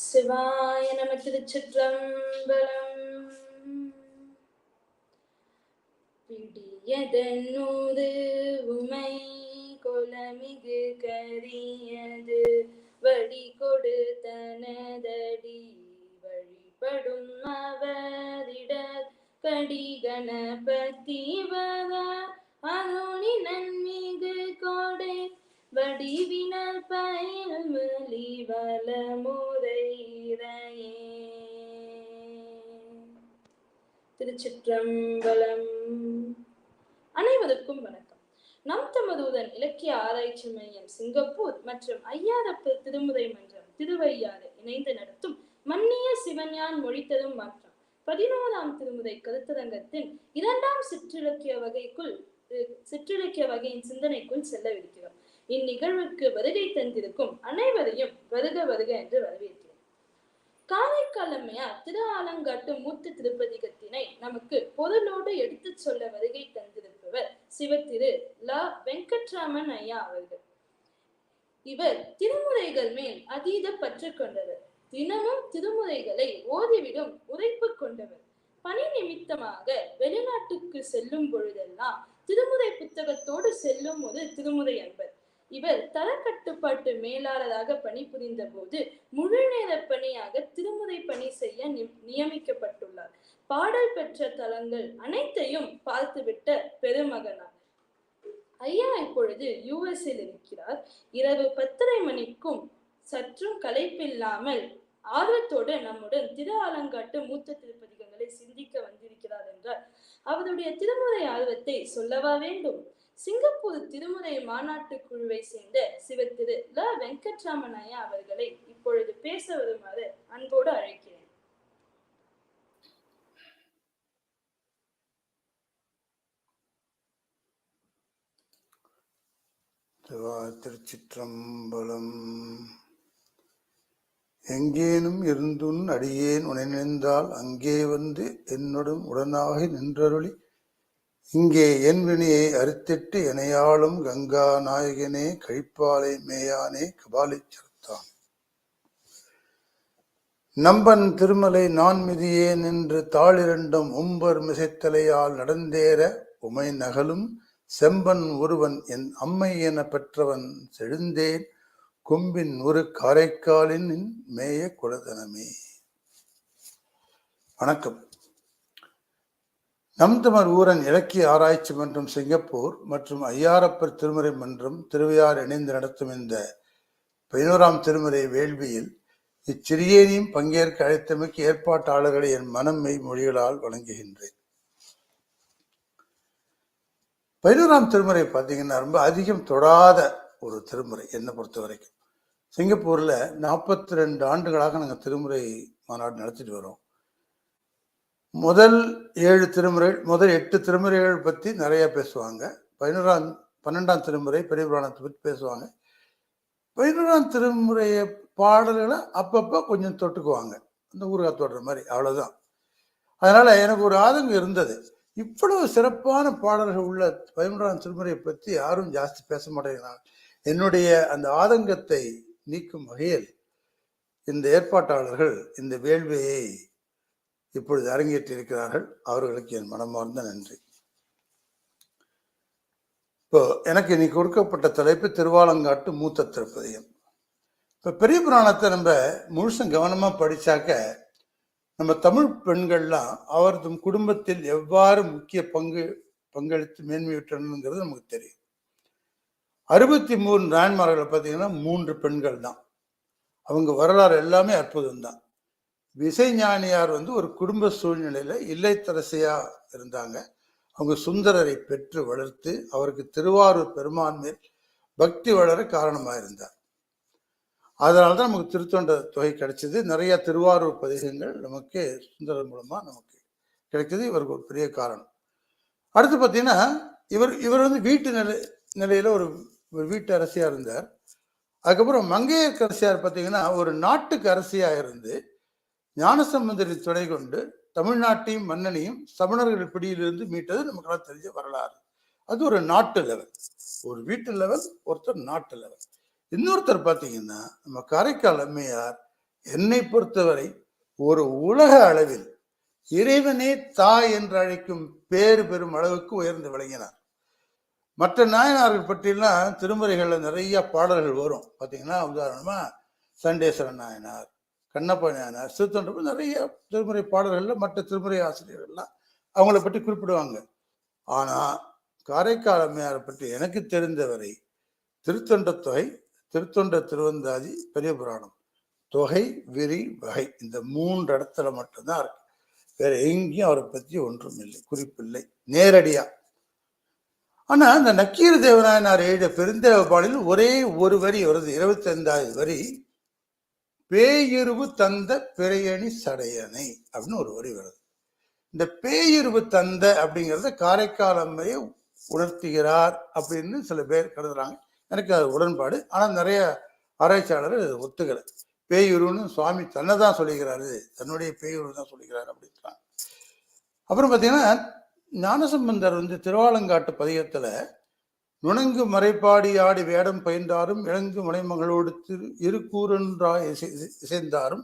சிவாய நம. திருச்சிற்றம்பலம். பிடியதன்னூது உமை கொலமிகு கரியது வடி கொடு தனதடி வழிபடும் அவரிட கடி கணபதிவத அருணி நன்மிகு கோடை வடிவினர் பயில் மலி வலமுறையே. திருச்சிற்றம்பலம். அனைவருக்கும் வணக்கம். நம் தமதூதன் இலக்கிய ஆராய்ச்சி மையம் சிங்கப்பூர் மற்றும் ஐயாரப்பு திருமுறை மன்றம் திருவையாறு இணைந்து நடத்தும் மன்னிய சிவஞான் மொழி தரும் மாற்றம் 11ஆம் திருமுறை கருத்தரங்கத்தின் 2ஆம் சிற்றிலக்கிய வகையின் சிந்தனைக்குள் செல்லவிருக்கிறோம். இந்நிகழ்வுக்கு வருகை தந்திருக்கும் அனைவரையும் வருக வருக என்று வரவேற்கிறேன். காரைக்கால் அம்மையார் திரு ஆலங்காட்டு மூத்த திருப்பதிகத்தினை நமக்கு பொருளோடு எடுத்துச் சொல்ல வருகை தந்திருப்பவர் சிவத்திரு ல. வெங்கட்ராமன் ஐயா அவர்கள். இவர் திருமுறைகள் மேல் அதீத பற்று கொண்டவர். தினமும் திருமுறைகளை ஓதிவிடும் உரைப்பு கொண்டவர். பணி நிமித்தமாக வெளிநாட்டுக்கு செல்லும் பொழுதெல்லாம் திருமுறை புத்தகத்தோடு செல்லும் ஒரு திருமுறை அன்பர். இவர் தர கட்டுப்பாட்டு மேலாளராக பணிபுரிந்த போது முழு நேர பணியாக திருமுறை பணி செய்ய நியமிக்கப்பட்டுள்ளார். பாடல் பெற்ற தலங்கள் அனைத்தையும் பார்த்துவிட்ட பெருமகனார். ஐயா இப்பொழுது யுஎஸ்இல் இருக்கிறார். இரவு 10:30 மணிக்கும் சற்றும் களைப்பில்லாமல் ஆர்வத்தோடு நம்முடன் திரு ஆலங்காட்டு மூத்த திருப்பதிகங்களை சிந்திக்க வந்திருக்கிறார் என்றால் அவருடைய திருமுறை ஆர்வத்தை சொல்லவா வேண்டும்? சிங்கப்பூர் திருமுறை மாநாட்டு குழுவை சேர்ந்த சிவத்திரு ல. வெங்கட்ராமன் ஐயா அவர்களை இப்பொழுது பேச வருமாறு அன்போடு அழைக்கிறேன். திருச்சிற்றம்பலம். எங்கேனும் இருந்துன் அடியேன் உனை நினைந்தால் அங்கே வந்து என்னுடன் உடனாகி நின்றருளி இங்கே என் வினையை அறுத்திட்டு எனையாளும் கங்கா நாயகனே கழிப்பாலை மேயானே கபாலி சரத்தான். நம்பன் திருமலை நான் மிதியேன் என்று தாளிரண்டும் உம்பர் மிசைத்தலையால் நடந்தேற உமை நகலும் செம்பன் ஒருவன் என் அம்மை என பெற்றவன் செழுந்தேன் கொம்பின் ஒரு காரைக்காலின் மேய குலதனமே. வணக்கம். நம் தமிழ் ஊரன் இலக்கிய ஆராய்ச்சி மன்றம் சிங்கப்பூர் மற்றும் ஐயாரப்பர் திருமுறை மன்றம் திருவையாறு இணைந்து நடத்தும் இந்த 11ஆம் திருமுறை வேள்வியில் இச்சிறியேனையும் பங்கேற்க அழைத்தமைக்கு ஏற்பாட்டாளர்களை என் மனம்மை மொழிகளால் வழங்குகின்றேன். 11ஆம் திருமுறை பார்த்தீங்கன்னா ரொம்ப அதிகம் தொடாத ஒரு திருமுறை. என்னை பொறுத்த வரைக்கும் சிங்கப்பூர்ல 42 ஆண்டுகளாக நாங்கள் திருமுறை மாநாடு நடத்திட்டு வரோம். முதல் 7 திருமுறைகள், முதல் 8 திருமுறைகள் பற்றி நிறைய பேசுவாங்க. 12ஆம் திருமுறை பெரிய புராணத்தை பற்றி பேசுவாங்க. 11ஆம் திருமுறைய பாடல்களை அப்பப்போ கொஞ்சம் தொட்டுக்குவாங்க, அந்த ஊறுகாய் தொடுற மாதிரி, அவ்வளோதான். அதனால எனக்கு ஒரு ஆதங்கம் இருந்தது, இவ்வளவு சிறப்பான பாடல்கள் உள்ள 11ஆம் திருமுறையை பற்றி யாரும் ஜாஸ்தி பேச மாட்டேங்கிறாங்க. என்னுடைய அந்த ஆதங்கத்தை நீக்கும் வகையில் இந்த ஏற்பாட்டாளர்கள் இந்த வேள்வியை இப்பொழுது அரங்கேற்றிருக்கிறார்கள். அவர்களுக்கு என் மனமார்ந்த நன்றி. இப்போ எனக்கு இன்னைக்கு கொடுக்கப்பட்ட தலைப்பு திருவாலங்காட்டு மூத்த திருப்பதிகம். இப்போ பெரிய புராணத்தை நம்ம முழுசும் கவனமா படிச்சாக்க நம்ம தமிழ் பெண்கள்லாம் அவரது குடும்பத்தில் எவ்வாறு முக்கிய பங்களித்து மேன்மையுற்றனுங்கிறது நமக்கு தெரியும். 63 நாயன்மார்களை பார்த்தீங்கன்னா 3 பெண்கள் தான். அவங்க வரலாறு எல்லாமே அற்புதம் தான். விசைஞானியார் ஒரு குடும்ப சூழ்நிலையில இல்லைத்தரசியா இருந்தாங்க. அவங்க சுந்தரரை பெற்று வளர்த்து அவருக்கு திருவாரூர் பெருமான் மேல் பக்தி வளர காரணமாக இருந்தார். அதனால்தான் நமக்கு திருத்தொண்ட தொகை கிடைச்சது. நிறைய திருவாரூர் பதிகங்கள் நமக்கு சுந்தரர் மூலமா நமக்கு கிடைச்சது. இவருக்கு ஒரு பெரிய காரணம். அடுத்து பார்த்தீங்கன்னா இவர் வீட்டு நிலையில ஒரு வீட்டு அரசியா இருந்தார். அதுக்கப்புறம் மங்கையர்க்கரசியார் பார்த்தீங்கன்னா ஒரு நாட்டுக்கு அரசியா இருந்து ஞானசம்பந்தரின் துணை கொண்டு தமிழ்நாட்டையும் மன்னனையும் சமணர்கள் பிடியிலிருந்து மீட்டது நமக்கெல்லாம் தெரிஞ்ச வரலாறு. அது ஒரு நாட்டு லெவல், ஒரு வீட்டு லெவல், ஒருத்தர் நாட்டு லெவல். இன்னொருத்தர் பார்த்தீங்கன்னா நம்ம காரைக்கால் அம்மையார் என்னை பொறுத்தவரை ஒரு உலக அளவில் இறைவனே தாய் என்று அழைக்கும் பேறு பெறும் அளவுக்கு உயர்ந்து விளங்கினார். மற்ற நாயனார்கள் பற்றியெல்லாம் திருமுறைகள்ல நிறைய பாடல்கள் வரும். பார்த்தீங்கன்னா உதாரணமா சண்டேஸ்வரன் நாயனார், கண்ணப்ப நாயனார், சிறுத்தொண்டர் நிறைய திருமுறை பாடல்கள்ல மற்ற திருமுறை ஆசிரியர்கள்லாம் அவங்கள பற்றி குறிப்பிடுவாங்க. ஆனா காரைக்கால் அம்மையாரை பற்றி எனக்கு தெரிந்தவரை திருத்தொண்ட தொகை, திருத்தொண்ட திருவந்தாதி, பெரிய புராணம், தொகை, விரி, வகை இந்த 3 இடத்துல மட்டும்தான் இருக்கு. வேற எங்கேயும் அவரை பற்றி ஒன்றும் இல்லை, குறிப்பில்லை நேரடியா. ஆனா அந்த நக்கீர தேவநாயனார் எழுதிய பெருந்தேவபாலில் ஒரே ஒரு வரி வருது, 25வது வரி, பேயுருவு தந்த பிறையணி சடையணை அப்படின்னு ஒரு வரி வருது. இந்த பேயுருவு தந்த அப்படிங்கிறத காரைக்கால் அம்மையை உணர்த்துகிறார் அப்படின்னு சில பேர் கருதுறாங்க. எனக்கு அது உடன்பாடு. ஆனா நிறைய ஆராய்ச்சியாளர்கள் ஒத்துக்கலை. பேயுருன்னு சுவாமி தன்னை தான் சொல்லிக்கிறாரு, தன்னுடைய பேயுருவு தான் சொல்லிக்கிறாரு அப்படின்றாங்க. அப்புறம் பார்த்தீங்கன்னா ஞானசம்பந்தர் திருவாலங்காட்டு பதிகத்துல நுணங்கு மறைப்பாடி ஆடி வேடம் பயின்றாரும் இளங்கு மலைமகளோடு இரு கூறன்றாய் இசைந்தாரும்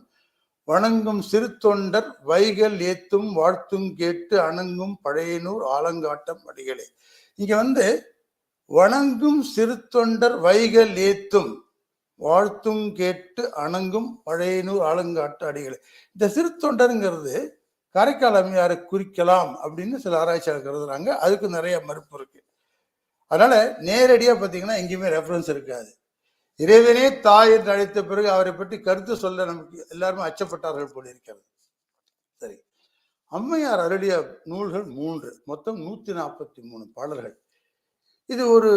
வணங்கும் சிறு தொண்டர் வைகள் ஏத்தும் வாழ்த்தும் கேட்டு அணங்கும் பழையனூர் ஆலங்காட்டம் அடிகளே. இங்க வணங்கும் சிறு தொண்டர் வைகள் ஏத்தும் வாழ்த்தும் கேட்டு அணங்கும் பழையனூர் ஆலங்காட்டு அடிகளே. இந்த சிறு தொண்டருங்கிறது காரைக்கால் அம்மையாரை குறிக்கலாம் அப்படின்னு சில ஆராய்ச்சியாளர் கருதுறாங்க. அதுக்கு நிறைய மறுப்பு இருக்கு. அதனால நேரடியா பார்த்தீங்கன்னா எங்கேயுமே ரெஃபரன்ஸ் இருக்காது. இறைவனே தாய் என்று அழைத்த பிறகு அவரை பற்றி கருத்து சொல்ல நமக்கு எல்லாருமே அச்சப்பட்டார்கள் போல இருக்கிறது. சரி, அம்மையார் அருளிய நூல்கள் 3, மொத்தம் 143 பாடல்கள். இது ஒரு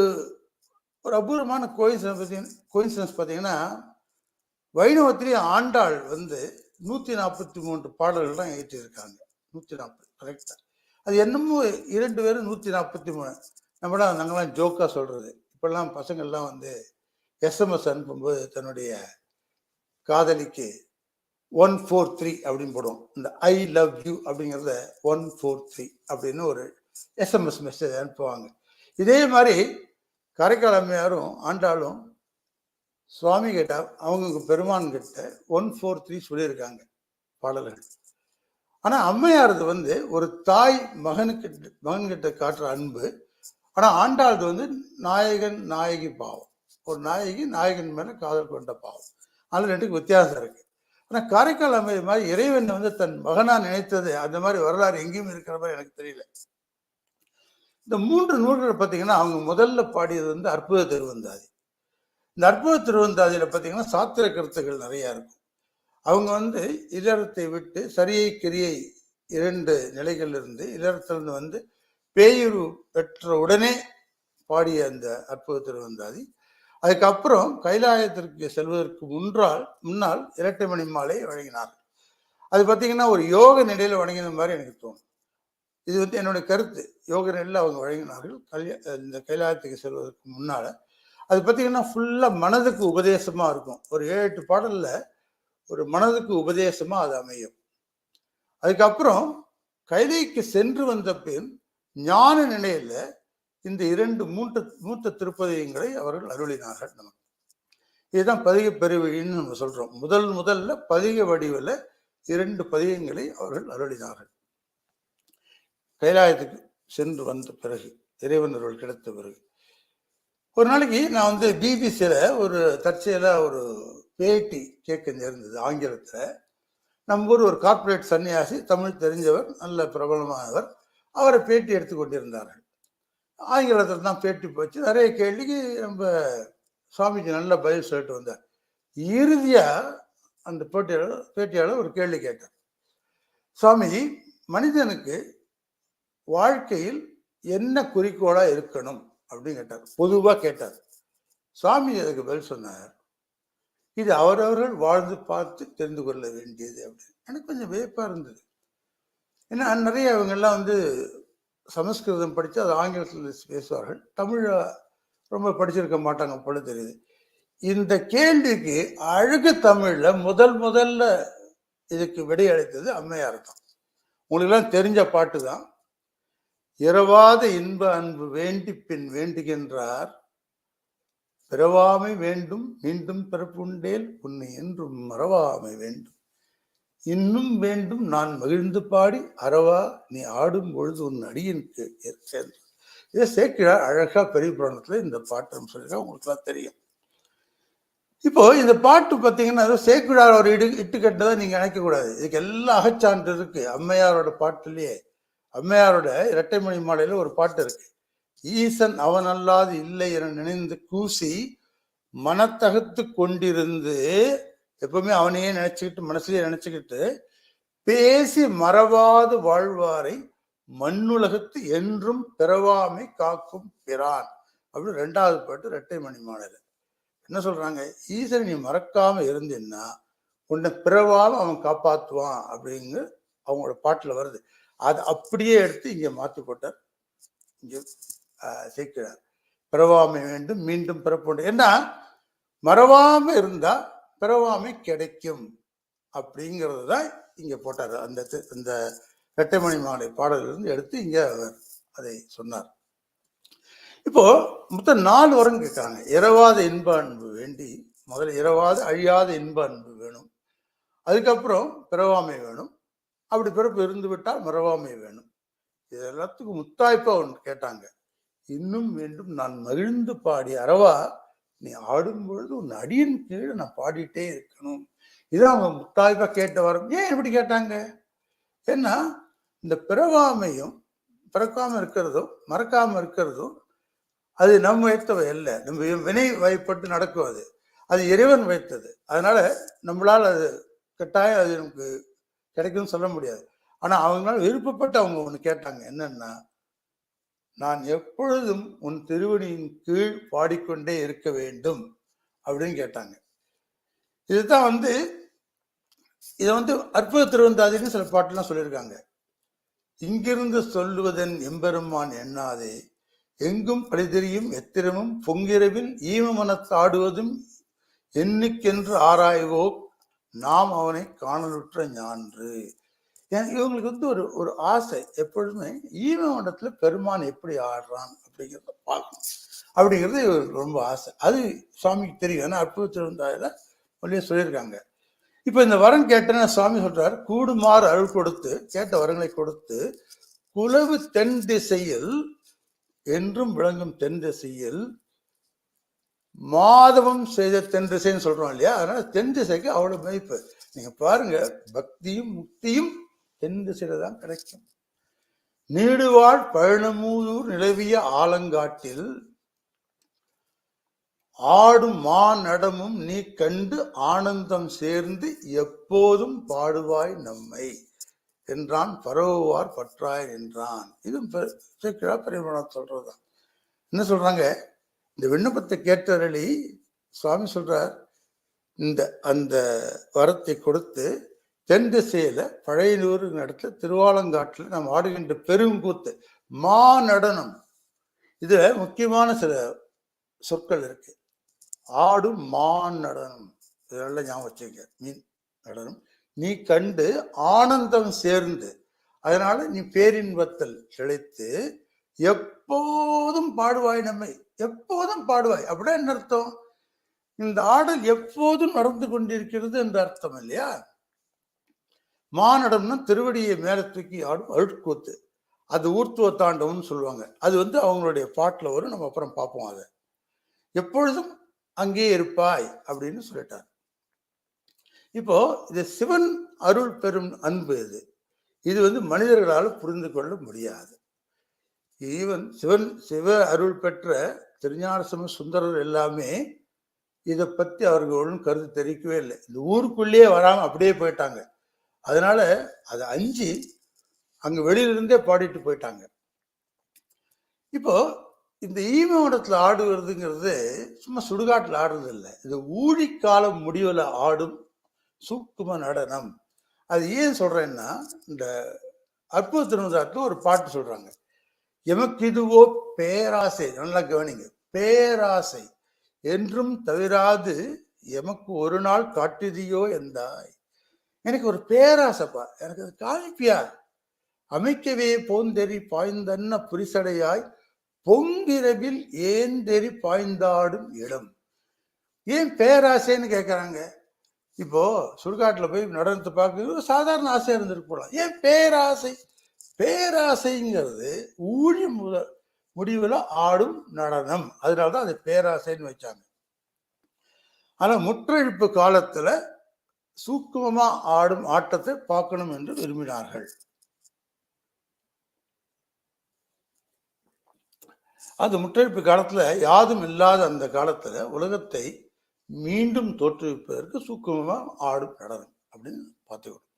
அபூர்வமான கோயின்சிடன்ஸ் பார்த்தீங்கன்னா, வைணவத்திலேயே ஆண்டாள் 143 பாடல்கள் தான் ஏற்றிருக்காங்க. 140 கரெக்டா. அது என்னமோ 2 பேரும் 143. நம்மளாம் நாங்களாம் ஜோக்கா சொல்றது. இப்பெல்லாம் பசங்கள்லாம் எஸ்எம்எஸ் அனுப்பும்போது தன்னுடைய காதலிக்கு 143 அப்படின்னு போடுவோம். இந்த ஐ லவ் யூ அப்படிங்கிறத 143 அப்படின்னு ஒரு எஸ்எம்எஸ் மெசேஜ் அனுப்புவாங்க. இதே மாதிரி காரைக்கால் அம்மையாரும் ஆண்டாளும் சுவாமி கிட்ட, அவங்க பெருமான் கிட்ட 143 சொல்லியிருக்காங்க பாடல்கள். ஆனா அம்மையாரது ஒரு தாய் மகன்கிட்ட காட்டுற அன்பு. ஆனா ஆண்டாளது நாயகன் நாயகி பாவம். ஒரு நாயகி நாயகன் மேல காதல் கொண்ட பாவம். அது 2க்கு வித்தியாசம் இருக்கு. ஆனா காரைக்கால் அம்மை மாதிரி இறைவன் தன் மகனா நினைத்தது அந்த மாதிரி வரலாறு எங்கேயும் இருக்கிற மாதிரி எனக்கு தெரியல. இந்த 3 நூல்கள் பார்த்தீங்கன்னா அவங்க முதல்ல பாடியது அற்புத திருவந்தாதி. இந்த அற்புத திருவந்தாதியில பார்த்தீங்கன்னா சாத்திர கருத்துக்கள் நிறைய இருக்கும். அவங்க இல்லறத்தை விட்டு சரியை கிரியை 2 நிலைகள் இருந்து இல்லறத்திலிருந்து பேயுரு பெற்ற உடனே பாடிய அந்த அற்புத திருவந்தாதி. அதுக்கப்புறம் கைலாயத்திற்கு செல்வதற்கு முன்னால் இரட்டை மணி மாலை வழங்கினார். அது பார்த்தீங்கன்னா ஒரு யோக நிலையில வழங்கின மாதிரி எனக்கு தோணும். இது என்னுடைய கருத்து. யோக நிலையில் அவங்க வழங்கினார்கள் இந்த கைலாயத்துக்கு செல்வதற்கு முன்னால. அது பார்த்தீங்கன்னா ஃபுல்லா மனதுக்கு உபதேசமா இருக்கும். ஒரு 7-8 பாடல்ல ஒரு மனதுக்கு உபதேசமா அது அமையும். அதுக்கப்புறம் கைலைக்கு சென்று வந்த பின் ஞான நிலையில இந்த 2 மூத்த திருப்பதிகங்களை அவர்கள் அருளினார்கள். நமக்கு இதுதான் பதிக பெருவழின்னு நம்ம சொல்றோம். முதல்ல பதிக வடிவில் 2 பதிகங்களை அவர்கள் அருளினார்கள். கைலாயத்துக்கு சென்று வந்த பிறகு, இறைவன் அருள் கிடைத்த பிறகு. ஒரு நாளைக்கு நான் பிபிசியில ஒரு தற்செயலா ஒரு பேட்டி கேட்க நேர்ந்தது ஆங்கிலத்துல. நம்ம ஊர் ஒரு கார்பரேட் சன்னியாசி, தமிழ் தெரிஞ்சவர், நல்ல பிரபலமானவர். அவரை பேட்டி எடுத்து கொண்டிருந்தார்கள். ஆங்கிலத்தில் தான் பேட்டி போச்சு. நிறைய கேள்விக்கு நம்ம சுவாமிஜி நல்ல பதில் சொல்லிட்டு வந்தார். இறுதியா அந்த பேட்டியாளர் ஒரு கேள்வி கேட்டார். சுவாமி, மனிதனுக்கு வாழ்க்கையில் என்ன குறிக்கோளா இருக்கணும் அப்படின்னு கேட்டார். பொதுவா கேட்டார். சுவாமி அதுக்கு பதில் சொன்னார், இது அவரவர்கள் வாழ்ந்து பார்த்து தெரிந்து கொள்ள வேண்டியது அப்படின்னு. எனக்கு கொஞ்சம் வியப்பா இருந்தது. ஏன்னா நிறைய அவங்க எல்லாம் சமஸ்கிருதம் படித்து அது ஆங்கிலத்தில் பேசுவார்கள், தமிழ ரொம்ப படிச்சிருக்க மாட்டாங்க போல தெரியுது. இந்த கேள்விக்கு அழகு தமிழ்ல முதல்ல இதுக்கு விடையளித்தது அம்மையார் தான். உங்களுக்கு எல்லாம் தெரிஞ்ச பாட்டு தான். இரவாத இன்ப அன்பு வேண்டி பின் வேண்டுகின்றார் பிறவாமை வேண்டும் மீண்டும் பிறப்புண்டேல் உன்னை என்றும் மறவாமை வேண்டும். இன்னும் வேண்டும் நான் மகிழ்ந்து பாடி அறவா நீ ஆடும் பொழுது உன் அடியினுக்கு சேர்ந்து. இதை சேக்கிழார் அழகா பெரிய புராணத்துல இந்த பாட்டு சொல்லியிருக்கா, உங்களுக்கு எல்லாம் தெரியும். இப்போ இந்த பாட்டு பார்த்தீங்கன்னா சேக்கிழார் ஒரு இட்டு கட்டதான் நீங்க நினைக்கக்கூடாது. இதுக்கு எல்லாம் அகச்சான்று இருக்கு. அம்மையாரோட பாட்டுலயே, அம்மையாரோட இரட்டைமணி மாலையில ஒரு பாட்டு இருக்கு. ஈசன் அவன் அல்லாது இல்லை என நினைந்து கூசி மனத்தகத்து கொண்டிருந்து, எப்பவுமே அவனையே நினைச்சுக்கிட்டு மனசுலயே நினைச்சுக்கிட்டு பேசி மறவாது வாழ்வாரை மண்ணுலகத்து என்றும் பிறவாமை காக்கும் பிரான் அப்படின்னு 2வது பாட்டு இரட்டைமணி மாலையில என்ன சொல்றாங்க? ஈசன் நீ மறக்காம இருந்தீன்னா உன்னை பிறவாம அவன் காப்பாற்றுவான் அப்படிங்க அவங்களோட பாட்டுல வருது. அதை அப்படியே எடுத்து இங்க மாத்தி போட்டார் இங்க சேர்க்கிறார். பிறவாமை வேண்டும் மீண்டும் பிறப்பு. ஏன்னா மறவாம இருந்தா பிறவாமை கிடைக்கும் அப்படிங்கிறது தான் இங்க போட்டார். அந்த இரட்டைமணி மாலை பாடலிலிருந்து எடுத்து இங்க அவர் அதை சொன்னார். இப்போ மொத்தம் 4 வரம் கேட்கிறாங்க. இரவாத இன்ப அன்பு வேண்டி, முதல்ல இரவாத அழியாத இன்ப அன்பு வேணும், அதுக்கப்புறம் பிறவாமை வேணும், அப்படி பிறப்பு இருந்து விட்டால் மறவாமை வேணும். இது எல்லாத்துக்கும் முத்தாய்ப்பா ஒன்று கேட்டாங்க. இன்னும் வேண்டும் நான் மகிழ்ந்து பாடி அறவா நீ ஆடும் பொழுது உன் அடியின் கீழே நான் பாடிட்டே இருக்கணும். இதான் அவங்க முத்தாய்ப்பா கேட்ட வரம். ஏன் இப்படி கேட்டாங்க? ஏன்னா இந்த பிறவாமையும் பிறக்காம இருக்கிறதும் மறக்காம இருக்கிறதும் அது நம்ம வைத்தவை அல்ல, நம்ம வினை வயப்பட்டு நடக்கும். அது இறைவன் வைத்தது. அதனால நம்மளால் அது கட்டாயம் அது நமக்கு கிடைக்கும்னு சொல்ல முடியாது. ஆனா அவங்களால விருப்பப்பட்டு அவங்க ஒண்ணு கேட்டாங்க. என்னன்னா, நான் எப்பொழுதும் உன் திருவடியின் கீழ் பாடிக்கொண்டே இருக்க வேண்டும் அப்படின்னு கேட்டாங்க. இதுதான் இதை அற்புத திருவந்தாதின்னு சில பாட்டுலாம் சொல்லியிருக்காங்க. இங்கிருந்து சொல்லுவதன் எம்பெருமான் எண்ணாதே எங்கும் பழிதெரியும் எத்திரமும் பொங்கிரவில் ஈமமனத்தாடுவதும் எண்ணிக்கென்று ஆராய்வோ நாம் அவனை காணலுற்ற ஞான்று. இவங்களுக்கு ஒரு ஆசை எப்பொழுதுமே ஈமமனத்துல பெருமான் எப்படி ஆடுறான் அப்படிங்கிறத பார்க்கணும் அப்படிங்கிறது இவருக்கு ரொம்ப ஆசை. அது சுவாமிக்கு தெரியும். ஏன்னா அற்புத திருவந்தாதில மொழியே சொல்லியிருக்காங்க. இப்ப இந்த வரம் கேட்டேன்னா சுவாமி சொல்றார், கூடுமாறு அருள் கொடுத்து கேட்ட வரங்களை கொடுத்து குலவு தென் திசையில் என்றும் விளங்கும் தென் திசையில் மாதவம் செய்த தென் திசைன்னு சொல்றோம் இல்லையா? அதனால தென் திசைக்கு அவ்வளவு மதிப்பு. நீங்க பாருங்க, பக்தியும் முக்தியும் தென் திசையில தான் கிடைக்கும். நீடுவாழ் பழனமூதூர் நிலவிய ஆலங்காட்டில் ஆடும் மா நடமும் நீ கண்டு ஆனந்தம் சேர்ந்து எப்போதும் பாடுவாய் நம்மை என்றான் பரவுவார் பற்றாய் என்றான். இது பெரியவனார் சொல்றதுதான். என்ன சொல்றாங்க? இந்த விண்ணப்பத்தை கேட்டவர்களி சுவாமி சொல்றார், அந்த வரத்தை கொடுத்து தென் திசையில பழையனூர் இடத்துல திருவாலங்காட்டுல நாம் ஆடுகின்ற பெருங்கூத்து மா நடனம். இதுல முக்கியமான சில சொற்கள் இருக்கு. ஆடும் மான் நடனம், இதெல்லாம் ஞாபகம் வச்சுக்க. மீன் நடனம் நீ கண்டு ஆனந்தம் சேர்ந்து, அதனால நீ பேரின்பத்தில் கிடைத்து எப்போதும் பாடுவாய் நம்மை, எப்போதும் பாடுவாய். அப்படின்னா என்ன அர்த்தம்? இந்த ஆடல் எப்போதும் நடந்து கொண்டிருக்கிறது என்ற அர்த்தம் இல்லையா? மானடம்னா திருவடியை மேல தூக்கி ஆடும் அழுட்கூத்து. அது ஊர்த்துவ தாண்டவம்னு சொல்லுவாங்க. அது அவங்களுடைய பாட்டுல வரும். நம்ம அப்புறம் பார்ப்போம். அதை எப்பொழுதும் அங்கே இருப்பாய் அப்படின்னு சொல்லிட்டார். இப்போ இது சிவன் அருள் பெரும் அன்பு. இது மனிதர்களால் புரிந்து கொள்ள முடியாது. ஈவன் சிவ அருள் பெற்ற திருஞான சுந்தரர் எல்லாமே இதை பத்தி அவர்கள் ஒன்றும் கருத்து தெரிவிக்கவே இல்லை. இந்த ஊருக்குள்ளேயே வராம அப்படியே போயிட்டாங்க. அதனால அதை அஞ்சு அங்க வெளியிலிருந்தே பாடிட்டு போயிட்டாங்க. இப்போ இந்த ஈமவனத்துல ஆடுவதுங்கிறது சும்மா சுடுகாட்டுல ஆடுறது இல்லை. இது ஊழிக்காலம் முடிவுல ஆடும் சூக்கும நடனம். அது ஏன் சொல்றேன்னா, இந்த அற்புத திருவந்தாதில ஒரு பாட்டு சொல்றாங்க. எமக்கு இதுவோ பேராசை, நல்லா கவனிங்க, பேராசை என்றும் தவிராது எமக்கு ஒரு நாள் காட்டுதியோ எந்தாய். எனக்கு ஒரு பேராசைப்பா, எனக்கு அது காமிப்பியா? அமைக்கவே போந்தெறி பாய்ந்தன்ன புரிசடையாய் பொங்கிரவில் ஏந்தெறி பாய்ந்தாடும் இடம். ஏன் பேராசைன்னு கேட்கறாங்க? இப்போ சுடுகாட்டுல போய் நடனத்தை பார்க்க சாதாரண ஆசையா இருந்துட்டு போலாம். ஏன் பேராசை? பேராசைங்கிறது ஊழி முடிவுல ஆடும் நடனம். அதனாலதான் அது பேராசைன்னு வச்சாங்க. ஆனா முற்றெழுப்பு காலத்துல சூக்குமமா ஆடும் ஆட்டத்தை பார்க்கணும் என்று விரும்பினார்கள். அது முற்றெழுப்பு காலத்துல யாதும் இல்லாத அந்த காலத்துல உலகத்தை மீண்டும் தோற்றுவிப்பதற்கு சூக்குமமா ஆடும் நடனம் அப்படின்னு பார்த்துக்கணும்.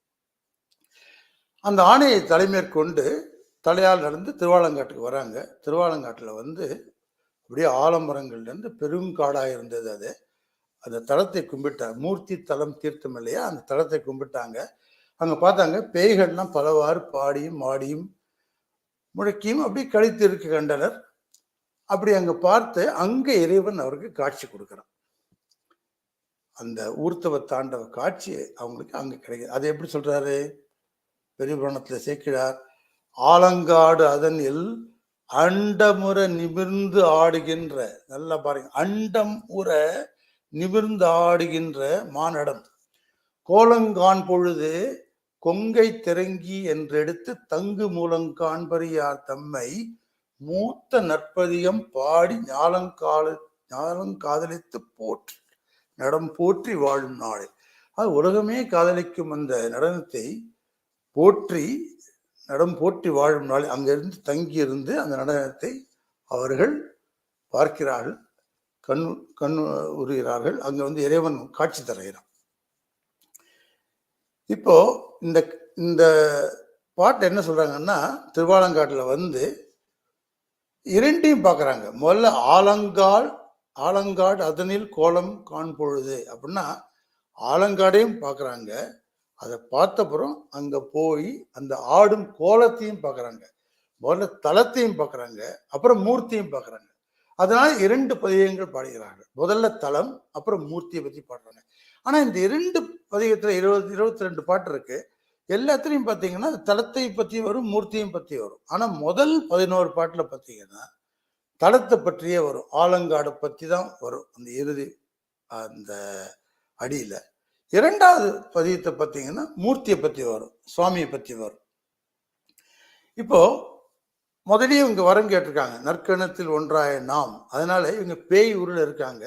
அந்த ஆணையை தலைமேற்கொண்டு தலையால் நடந்து திருவாலங்காட்டுக்கு வராங்க. திருவாலங்காட்டுல வந்து அப்படியே ஆலமரங்கள்ல இருந்து பெருங்காடாக இருந்தது. அது அந்த தலத்தை கும்பிட்டாங்க. மூர்த்தி தலம் தீர்த்தம் இல்லையா, அந்த தலத்தை கும்பிட்டாங்க. அங்க பார்த்தாங்க பேய்கள்லாம் பலவாறு பாடியும் மாடியும் முழக்கியும் அப்படி கழித்து இருக்க கண்டனர். அப்படி அங்க பார்த்து அங்க இறைவன் அவருக்கு காட்சி கொடுக்கிறான். அந்த ஊர்த்தவ தாண்டவ காட்சி அவங்களுக்கு அங்க கிடைக்குது. அதை எப்படி சொல்றாரு பெரிய புராணத்துல சேக்கிழார்? ஆலங்காடு அதனில் அண்டமுற நிமிர்ந்து ஆடுகின்ற, நல்லா பாருங்க, அண்டம் உற நிமிர்ந்து ஆடுகின்ற மானடம் கோலங்கான் பொழுது கொங்கை திறங்கி என்றெடுத்து தங்கு மூலங்காண்பறியார் தம்மை மூத்த நற்பதியம் பாடி ஞாலங்காதலித்து போற்றி நடம் போற்றி வாழும் நாளை. அது உலகமே காதலிக்கும் அந்த நடனத்தை போற்றி நடம் போற்றி வாழும் நாள் அங்கிருந்து தங்கி இருந்து அந்த நடனத்தை அவர்கள் பார்க்கிறார்கள், கண் உறுகிறார்கள். அங்க வந்து இறைவன் காட்சி தருகிறான். இப்போ இந்த இந்த பாட்டு என்ன சொல்றாங்கன்னா, திருவாலங்காட்டுல வந்து இரண்டையும் பார்க்கறாங்க. முதல்ல ஆலங்காடு அதனில் கோலம் காண்பொழுது அப்படின்னா ஆலங்காடையும் பார்க்கறாங்க. அதை பார்த்தப்புறம் அங்க போய் அந்த ஆடும் கோலத்தையும் பார்க்கறாங்க. முதல்ல தலத்தையும் பார்க்கறாங்க, அப்புறம் மூர்த்தியும் பார்க்கறாங்க. அதனால 2 பதிகங்கள் பாடுகிறார்கள். முதல்ல தலம், அப்புறம் மூர்த்தியை பத்தி பாடுறாங்க. ஆனா இந்த 2 பதிகத்துல 22 பாட்டு இருக்கு. எல்லாத்துலயும் பாத்தீங்கன்னா தலத்தை பத்தி வரும், மூர்த்தியும் பத்தி வரும். ஆனா முதல் 11 பாட்டுல பாத்தீங்கன்னா தலத்தை பற்றியே வரும், ஆலங்காடு பத்தி தான் வரும் அந்த இறுதி அந்த அடியில. 2வது பதியத்தை பார்த்தீங்கன்னா மூர்த்தியை பத்தி வரும், சுவாமியை பத்தி வரும். இப்போ முதலே இவங்க வரம் கேட்டிருக்காங்க, நற்கணத்தில் ஒன்றாய நாம். அதனால இவங்க பேய் ஊரில் இருக்காங்க.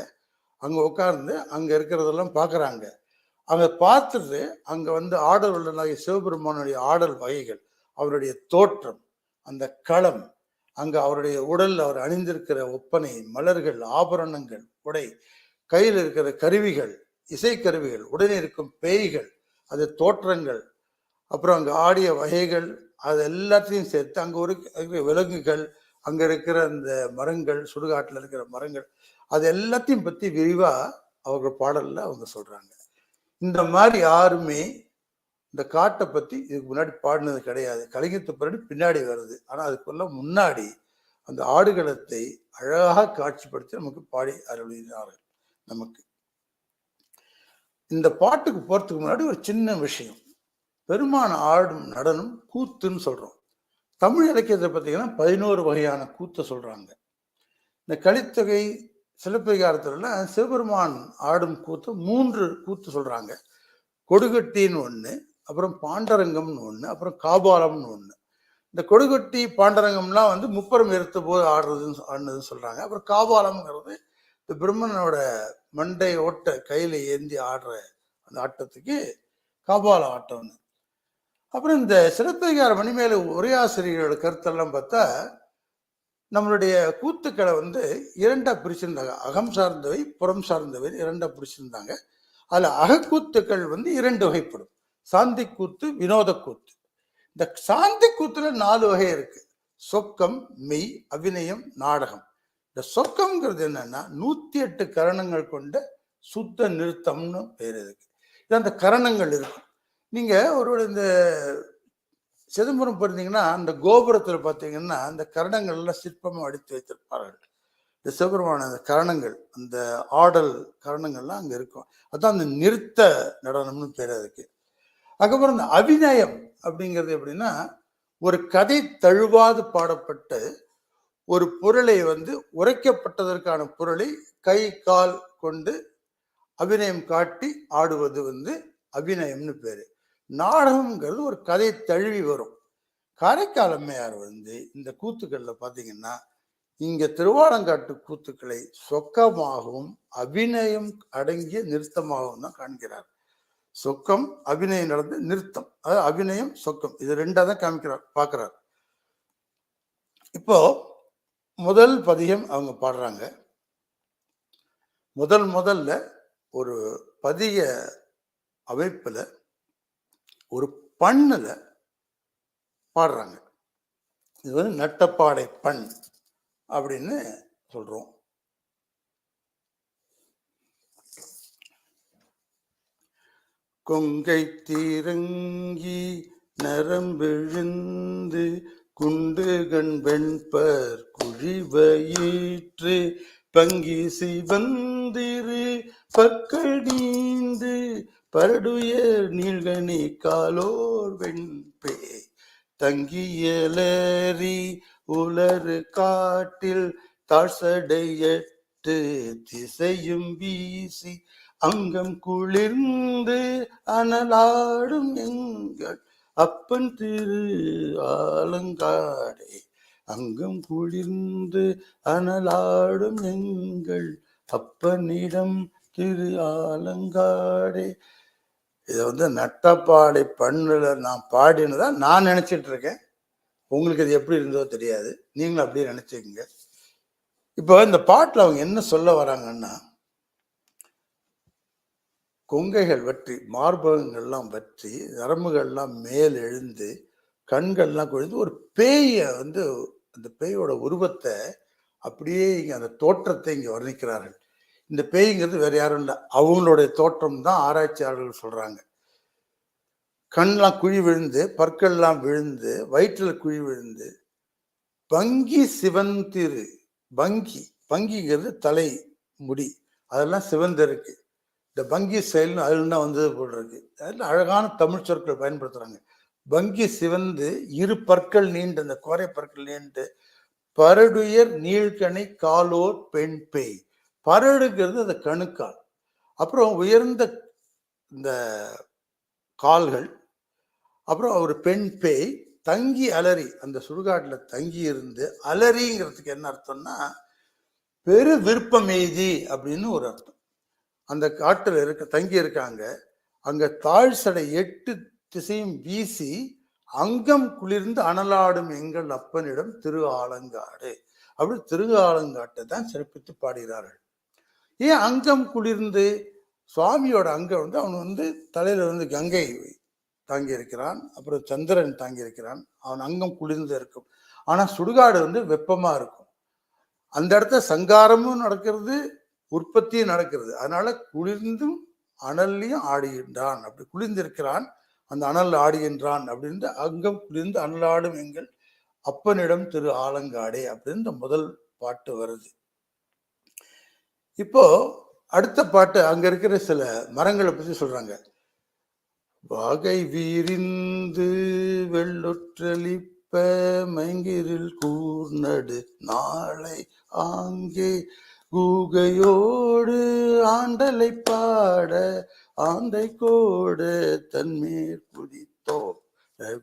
அங்க உட்கார்ந்து அங்க இருக்கிறதெல்லாம் பார்க்கறாங்க. அங்க பார்த்துட்டு அங்க வந்து ஆடல் உள்ளனாகிய சிவபெருமானுடைய ஆடல் வகைகள், அவருடைய தோற்றம், அந்த களம், அங்க அவருடைய உடல் அவர் அணிந்திருக்கிற ஒப்பனை, மலர்கள், ஆபரணங்கள், உடை, கையில் இருக்கிற கருவிகள், இசைக்கருவிகள், உடனே இருக்கும் பேய்கள், அது தோற்றங்கள், அப்புறம் அங்க ஆடிய வகைகள், அது எல்லாத்தையும் சேர்த்து அங்க ஒரு விலங்குகள், அங்க இருக்கிற அந்த மரங்கள், சுடுகாட்டுல இருக்கிற மரங்கள், அது எல்லாத்தையும் பத்தி விரிவா அவர்கள் பாடல்ல அவங்க சொல்றாங்க. இந்த மாதிரி யாருமே இந்த காட்டை பத்தி இதுக்கு முன்னாடி பாடினது கிடையாது. கலிங்கத்து பிறகு பின்னாடி வருது. ஆனா அதுக்குள்ள முன்னாடி அந்த ஆடுகளத்தை அழகாக காட்சிப்படுத்தி நமக்கு பாடி அருளினார்கள். நமக்கு இந்த பாட்டுக்கு போறதுக்கு முன்னாடி ஒரு சின்ன விஷயம். பெருமான ஆடும் நடனம் கூத்துன்னு சொல்றோம். தமிழ் இலக்கியத்தை பார்த்தீங்கன்னா 11 வகையான கூத்தை சொல்றாங்க. இந்த கலித்தொகை சிலப்பதிகாரத்துல சிவபெருமான் ஆடும் கூத்து 3 கூத்து சொல்றாங்க. கொடுகட்டின்னு ஒண்ணு, அப்புறம் பாண்டரங்கம்னு ஒண்ணு, அப்புறம் காபாலம்னு ஒண்ணு. இந்த கொடுகட்டி பாண்டரங்கம்லாம் வந்து முப்பரம் எடுத்த போது ஆடுறதுன்னு சொல்றாங்க. அப்புறம் காபாலம்ங்கிறது இந்த பிரம்மனோட மண்டை ஓட்ட கையில ஏந்தி ஆடுற அந்த ஆட்டத்துக்கு காபால ஆட்டம்னு. அப்புறம் இந்த சிலப்பதிகார மணிமேல உரையாசிரியர்களோட கருத்தெல்லாம் பார்த்தா நம்மளுடைய கூத்துக்களை வந்து 2ஆ பிரிச்சிருந்தாங்க. அகம் சார்ந்தவை, புறம் சார்ந்தவை 2ஆ பிரிச்சிருந்தாங்க. அதுல அகக்கூத்துக்கள் வந்து 2 வகைப்படும். சாந்தி கூத்து, வினோத கூத்து. இந்த சாந்தி கூத்துல 4 வகை இருக்கு. சொக்கம், மெய், அபிநயம், நாடகம். இந்த சொக்கம்ங்கிறது என்னன்னா 108 கரணங்கள் கொண்ட சுத்த நிறுத்தம்னு பேர் இருக்கு. இது அந்த கரணங்கள் இருக்கும். நீங்க ஒரு இந்த சிதம்பரம் போயிருந்தீங்கன்னா அந்த கோபுரத்துல பார்த்தீங்கன்னா அந்த கரணங்கள் எல்லாம் சிற்பமா அடித்து வைத்திருப்பார்கள். இந்த சிவபெருமான அந்த கரணங்கள், அந்த ஆடல் கரணங்கள்லாம் அங்க இருக்கும். அதான் அந்த நிறுத்த நடனம்னு பேர் அதுக்கு. அதுக்கப்புறம் இந்த அபிநயம் அப்படிங்கிறது எப்படின்னா, ஒரு கதை தழுவாது பாடப்பட்டு ஒரு பொருளை வந்து உரைக்கப்பட்டதற்கான பொருளை கை கால் கொண்டு அபிநயம் காட்டி ஆடுவது அபிநயம்னு பேரு. நாடகம்ங்கிறது ஒரு கதை தழுவி வரும். காரைக்கால் அம்மையார் இந்த கூத்துக்கள்ல பாத்தீங்கன்னா, இங்க திருவாலங்காட்டு கூத்துக்களை சொக்கமாகவும் அபிநயம் அடங்கிய நிறுத்தமாகவும் தான் காண்கிறார். சொக்கம் அபிநயம் நடந்து நிறுத்தம், அதாவது அபிநயம் சொக்கம், இது ரெண்டா தான் காமிக்கிறார் பாக்குறார். இப்போ முதல் பதியம் அவங்க பாடுறாங்க. முதல்ல ஒரு பதிய அமைப்புல ஒரு பண்ணுல பாடுறாங்க. இது நட்டப்பாடை பண் அப்படின்னு சொல்றோம். கொங்கை தீரங்கி நரம்பெழுந்து குண்டுகண் வெண்பர் குழிவயிற்று பங்கி சிவந்திரு பற்கடீந்து பரடுயர் நீள்கனி காலோர் வெண்பே தங்கியலறி உலரு காட்டில் தாழ்சடையட்டு திசையும் வீசி அங்கம் குளிர்ந்து அனலாடும் எங்கள் அப்பன் திரு ஆலங்காடே. அங்கம் குளிர்ந்து அனலாடும் எங்கள் அப்பனிடம் திரு ஆலங்காடே. இதை நட்டப்பாடை பண்ணுல நான் பாடினதா நான் நினைச்சிட்டு இருக்கேன். உங்களுக்கு இது எப்படி இருந்தோ தெரியாது, நீங்களும் அப்படியே நினைச்சுக்கங்க. இப்போ இந்த பாட்டுல அவங்க என்ன சொல்ல வராங்கன்னா, கொங்கைகள் வற்றி, மார்பகங்கள்லாம் வற்றி, நரம்புகள்லாம் மேல் எழுந்து, கண்கள்லாம் குழிந்து ஒரு பேய அந்த பேயோட உருவத்தை அப்படியே இங்க அந்த தோற்றத்தை இங்க வர்ணிக்கிறார்கள். இந்த பேய்ங்கிறது வேற யாரும் இல்லை, அவங்களுடைய தோற்றம் தான் ஆராய்ச்சியாளர்கள் சொல்றாங்க. கண்லாம் குழி விழுந்து, பற்கள்லாம் விழுந்து, வயிற்றுல குழி விழுந்து, பங்கி சிவந்திரு, பங்கிங்கிறது தலை முடி, அதெல்லாம் சிவந்திருக்கு. இந்த பங்கி செயல்னு அதுதான் வந்தது போல் இருக்கு. அதில் அழகான தமிழ் சொற்களை பயன்படுத்துறாங்க. பங்கி சிவந்து இரு பற்கள் நீண்டு, அந்த கோரை பற்கள் நீண்டு, பரடுயர் நீழ்கணை காலோர் பெண் பேய். பரடுங்கிறது அந்த கணுக்கால், அப்புறம் உயர்ந்த இந்த கால்கள், அப்புறம் ஒரு பெண் பேய் தங்கி அலறி, அந்த சுடுகாட்டுல தங்கி இருந்து, அலறிங்கிறதுக்கு என்ன அர்த்தம்னா பெரு விருப்பம் எய்தி அப்படின்னு ஒரு அர்த்தம். அந்த காட்டுல தங்கி இருக்காங்க. அங்க தாழ்சடை 8 திசையும் வீசி அங்கம் குளிர்ந்து அனலாடும் எங்கள் அப்பனிடம் திரு ஆலங்காடு. அப்படி திரு ஆலங்காட்டை தான் சிறப்பித்து பாடுகிறார்கள். ஏன் அங்கம் குளிர்ந்து? சுவாமியோட அங்கம் அவன் தலையில கங்கை தாங்கி இருக்கிறான், அப்புறம் சந்திரன் தாங்கி இருக்கிறான், அவன் அங்கம் குளிர்ந்து இருக்கும். ஆனா சுடுகாடு வெப்பமா இருக்கும். அந்த இடத்துல சங்காரமும் நடக்கிறது, உற்பத்தியும் நடக்கிறது. அதனால குளிர்ந்தும் அனல்லையும் ஆடுகின்றான், அப்படி குளிர்ந்திருக்கிறான், அந்த அனல் ஆடுகின்றான் அப்படின்னு அங்கம் குளிர்ந்து அனலாடும் எங்கள் அப்பனிடம் திரு ஆலங்காடே அப்படின்னு முதல் பாட்டு வருது. இப்போ அடுத்த பாட்டு அங்க இருக்கிற சில மரங்களை பத்தி சொல்றாங்க. வாகை வீரிந்து வெள்ளொற்றளிப்ப மைங்கிரில் கூர்நடு நாளை ஆங்கே கூகையோடு ஆண்டலை பாட ஆந்தை கோடு தன்மேற் புதித்தோ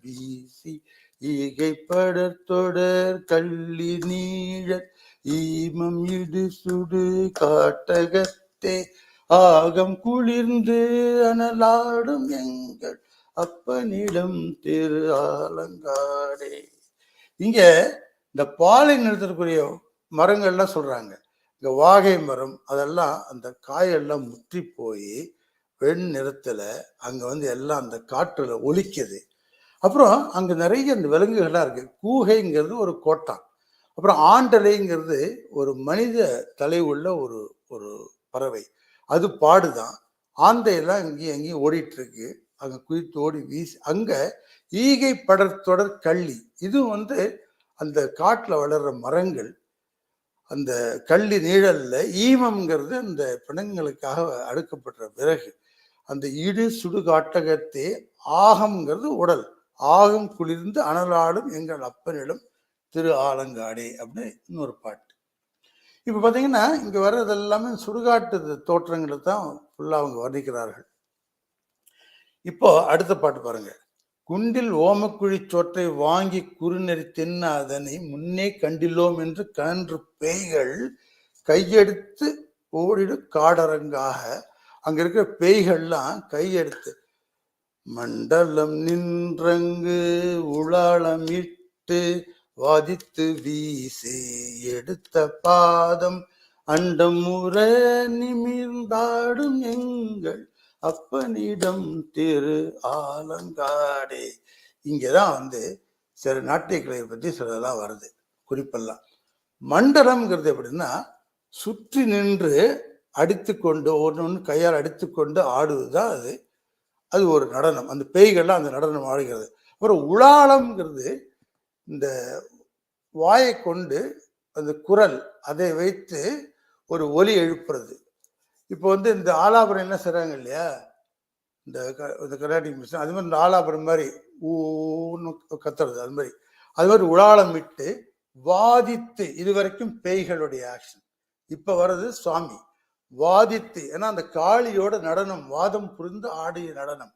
வீசி ஈகை படத்தொடர் கள்ளி நீழ ஈமம் இடு சுடு காட்டகத்தே ஆகம் குளிர்ந்து அனலாடும் எங்கள் அப்பனிடம் திரு ஆலங்காடே. இங்க இந்த பாலை நிறுத்தக்கூடிய மரங்கள்லாம் சொல்றாங்க. இங்க வாகை மரம், அதெல்லாம் அந்த காயெல்லாம் முற்றி போய் வெண் நிறத்துல அங்க எல்லாம் அந்த காற்றுல ஒலிக்குது. அப்புறம் அங்க நிறைய இந்த விலங்குகள்லாம் இருக்கு. கூகைங்கிறது ஒரு கோட்டான், அப்புறம் ஆண்டலைங்கிறது ஒரு மனித தலை உள்ள ஒரு ஒரு பறவை, அது பாடுதான். ஆந்தையெல்லாம் இங்கேயும் எங்கேயும் ஓடிட்டு இருக்கு. அங்க குதித்து ஓடி வீசி அங்க ஈகை படத்தொடர் கள்ளி, இதுவும் அந்த காட்டுல வளர்ற மரங்கள். அந்த கள்ளி நீழல்ல ஈமம்ங்கிறது அந்த பிணங்களுக்காக அடுக்கப்படுற விறகு. அந்த இடு சுடு காட்டகத்தே ஆகம்ங்கிறது உடல், ஆகம் குளிர்ந்து அனலாடும் எங்கள் அப்பனிடம் திரு ஆலங்காடே அப்படின்னு இன்னொரு பாட்டு. இப்ப பாத்தீங்கன்னா இங்க வர்றது எல்லாமே சுடுகாட்டு தோற்றங்களை தான் ஃபுல்லா அவங்க வர்ணிக்கிறார்கள். இப்போ அடுத்த பாட்டு பாருங்க. குண்டில் ஓமக்குழி சோற்றை வாங்கி குறுநெறி தின்ன அதனை முன்னே கண்டிலோம் என்று கன்று பேய்கள் கையெடுத்து ஓடிடு காடரங்காக. அங்க இருக்கிற பேய்கள்லாம் கையெடுத்து மண்டலம் நின்றங்கு உளாளமிட்டு வாதித்து வீசி எடுத்த பாதம் அண்டம் முற நிமிர்ந்தாடும் எங்கள் அப்பனிடம் திரு ஆலங்காடே. இங்கதான் சில நாட்டிய கலையை பற்றி சிலதெல்லாம் வருது, குறிப்பெல்லாம். மண்டலம்ங்கிறது எப்படின்னா சுற்றி நின்று அடித்து கொண்டு ஒன்று கையால் அடித்து கொண்டு ஆடுவதுதான் அது. அது ஒரு நடனம். அந்த பேய்கள்லாம் அந்த நடனம் ஆடுகிறது. அப்புறம் உளாளம்ங்கிறது இந்த வாயை கொண்டு அந்த குரல் அதை வைத்து ஒரு ஒலி எழுப்புறது. இப்போ இந்த ஆலாபரம் என்ன செய்றாங்க இல்லையா, இந்த கர்நாடிக் மியூசிக், அது மாதிரி இந்த ஆலாபரம் மாதிரி ஊன்னு கத்துறது, அது மாதிரி உளாளமிட்டு வாதித்து. இது வரைக்கும் பேய்களுடைய ஆக்ஷன். இப்ப வர்றது சுவாமி வாதித்து. ஏன்னா அந்த காளியோட நடனம், வாதம் புரிந்து ஆடிய நடனம்.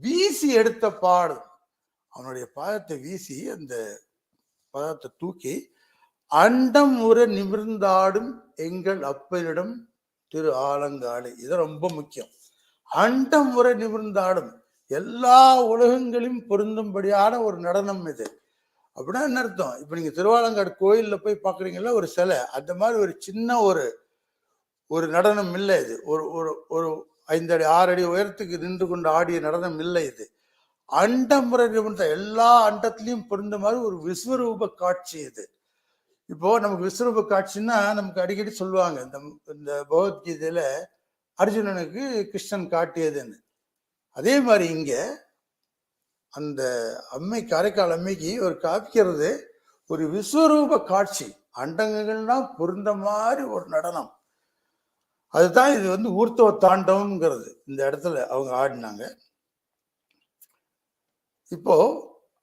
வீசி எடுத்த பாடு, அவனுடைய பாதத்தை வீசி அந்த பாதத்தை தூக்கி அண்டம் உற நிமிர்ந்தாடும் எங்கள் அப்பனிடம் திரு ஆலங்காடு. இது ரொம்ப முக்கியம். அண்டம் உற நிமிர்ந்தாடும், எல்லா உலகங்களையும் பொருந்தும்படியான ஒரு நடனம் இது. அப்படின்னா என்ன அர்த்தம்? இப்ப நீங்க திருவாலங்காடு கோயில்ல போய் பாக்குறீங்கல்ல ஒரு சிலை, அந்த மாதிரி ஒரு சின்ன ஒரு நடனம் இல்லை இது. ஒரு 5 அடி 6 அடி உயரத்துக்கு நின்று கொண்டு ஆடிய நடனம் இல்லை இது. அண்டமுறை நிமிர்ந்த, எல்லா அண்டத்திலையும் பொருந்த மாதிரி ஒரு விஸ்வரூப காட்சி இது. இப்போ நமக்கு விஸ்வரூப காட்சின்னா நமக்கு அடிக்கடி சொல்லுவாங்க, இந்த பகவத்கீதையில அர்ஜுனனுக்கு கிருஷ்ணன் காட்டியதுன்னு. அதே மாதிரி இங்க அந்த அம்மை, காரைக்கால் அம்மைக்கு ஒரு காப்பிக்கிறது ஒரு விஸ்வரூப காட்சி, அண்டங்கள்லாம் பொருந்த மாதிரி ஒரு நடனம். அதுதான் இது ஊர்த்துவ தாண்டவம்ங்கிறது. இந்த இடத்துல அவங்க ஆடினாங்க. இப்போ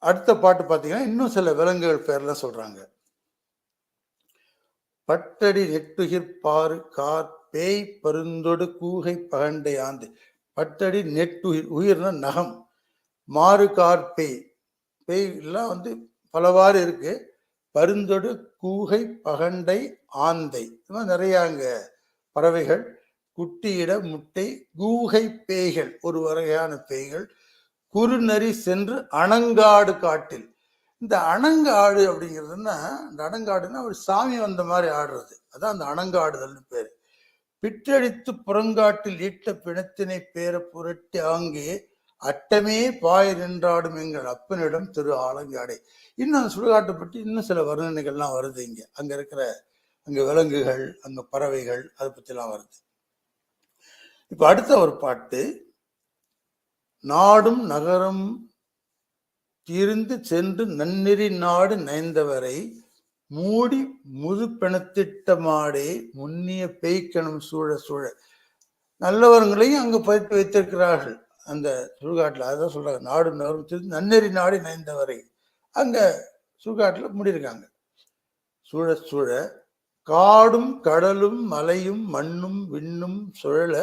அடுத்த பாட்டு பார்த்தீங்கன்னா இன்னும் சில விலங்குகள் பேர்லாம் சொல்றாங்க. பட்டடி நெட்டுகிர் பாரு கார் பேய் பருந்தொடு கூகை பகண்டை ஆந்து. பட்டடி நெட்டுயிர், உயிர்னா நகம். மாறு கார் பேய், பேய்லாம் பலவாறு இருக்கு. பருந்தொடு கூகை பகண்டை ஆந்தை, இது மாதிரி நிறைய அங்க பறவைகள். குட்டியிட முட்டை கூகை பேய்கள், ஒரு வகையான பேய்கள். குறுநரி சென்று அணங்காடு காட்டில். இந்த அணங்காடு அப்படிங்கிறதுன்னா, இந்த அணங்காடுன்னா ஒரு சாமி வந்த மாதிரி ஆடுறது, அதான் அந்த அணங்காடுதல்னு பேரு. பிற்றடித்து புறங்காட்டில் ஈட்ட பிணத்தினை பேர புரட்டி ஆங்கே அட்டமே பாய நின்றாடும் எங்கள் அப்பனிடம் திரு ஆலங்காடே. இன்னும் அந்த சுடுகாட்டை பற்றி இன்னும் சில வர்ணனைகள்லாம் வருது இங்க. அங்க விலங்குகள், அங்க பறவைகள், அதை பற்றிலாம் வருது. இப்ப அடுத்த ஒரு பாட்டு. நாடும் நகரம் திரிந்து சென்று நன்னெறி நாடு நயந்தவரை மூடி முது பிணத்திட்ட மாடே முன்னிய பேய்க்கணும் சூழ சூழ. நல்லவர்களையும் அங்கு பயிற்சி வைத்திருக்கிறார்கள் அந்த சுடுகாட்டில். அதான் சொல்றாங்க, நாடு நகரம் திரிந்து நன்னெறி நாடு நயந்தவரை. அங்க சுடுகாட்டில் முடியிருக்காங்க. சூழ சூழ காடும் கடலும் மலையும் மண்ணும் விண்ணும் சுழல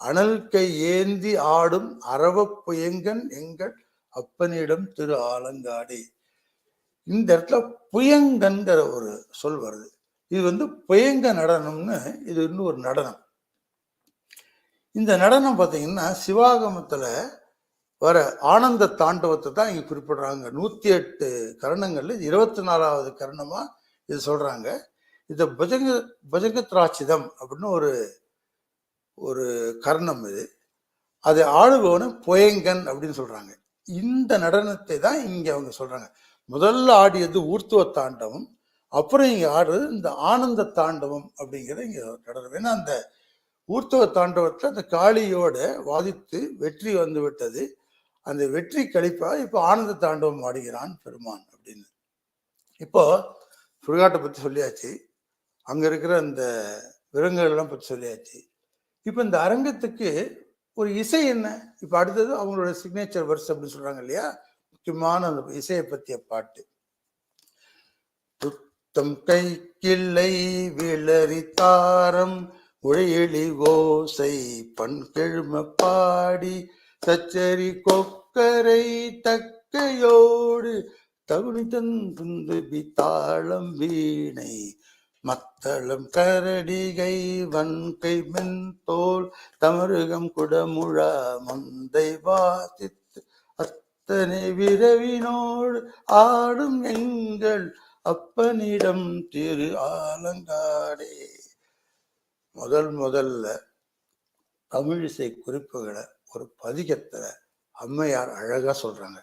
அனல் கை ஏந்தி ஆடும் அரவ புயங்கன் எங்கள் அப்பனிடம் திரு ஆலங்காடே. இந்த இடத்துல புயங்கன்கிற ஒரு சொல் வருது. இது புயங்க நடனம்னு, இது இன்னும் ஒரு நடனம். இந்த நடனம் பார்த்தீங்கன்னா சிவாகமத்துல வர ஆனந்த தாண்டவத்தை தான் இங்க குறிப்பிடுறாங்க. 108 கரணங்கள்ல 24வது கரணமா இது சொல்றாங்க. இது புஜங்கத்ராட்சிதம் அப்படின்னு ஒரு கர்ணம். இது அதை ஆளுபவனு புயங்கன் அப்படின்னு சொல்றாங்க. இந்த நடனத்தை தான் இங்க அவங்க சொல்றாங்க. முதல்ல ஆடியது ஊர்த்துவ தாண்டவம், அப்புறம் இங்க ஆடுறது இந்த ஆனந்த தாண்டவம் அப்படிங்கிறது இங்க நடனம். ஏன்னா அந்த ஊர்த்துவ தாண்டவத்துல அந்த காளியோட வாதித்து வெற்றி வந்து விட்டது. அந்த வெற்றி கழிப்பா இப்ப ஆனந்த தாண்டவம் ஆடுகிறான் பெருமான் அப்படின்னு. இப்போ சுடுகாட்டை பத்தி சொல்லியாச்சு, அங்க இருக்கிற அந்த விலங்குகள் எல்லாம் பத்தி சொல்லியாச்சு. இப்ப இந்த அரங்கத்துக்கு ஒரு இசை என்ன? இப்ப அடுத்தது அவங்களோட சிக்னேச்சர் வெர்ஸ் அப்படின்னு சொல்றாங்க இல்லையா, முக்கியமான அந்த இசையை பற்றிய பாட்டு. துத்தம் கை கிள்ளை விளரி தாரம் உழையெளி ஓசை பண்கெழும பாடி சச்சரி கொக்கரை தக்கையோடு தகுனி தந்துபி தாளம் வீணை மத்தளம் கரடிகை வன்கை மென்தோல் தமருகம் குடமுழா முந்தை வாசித்து அத்தனை விரவினோடு ஆடும் எங்கள் அப்பனிடம் திரு ஆலங்காடே. முதல்ல தமிழிசை குறிப்புகளை ஒரு பதிகத்துல அம்மையார் அழகா சொல்றாங்க.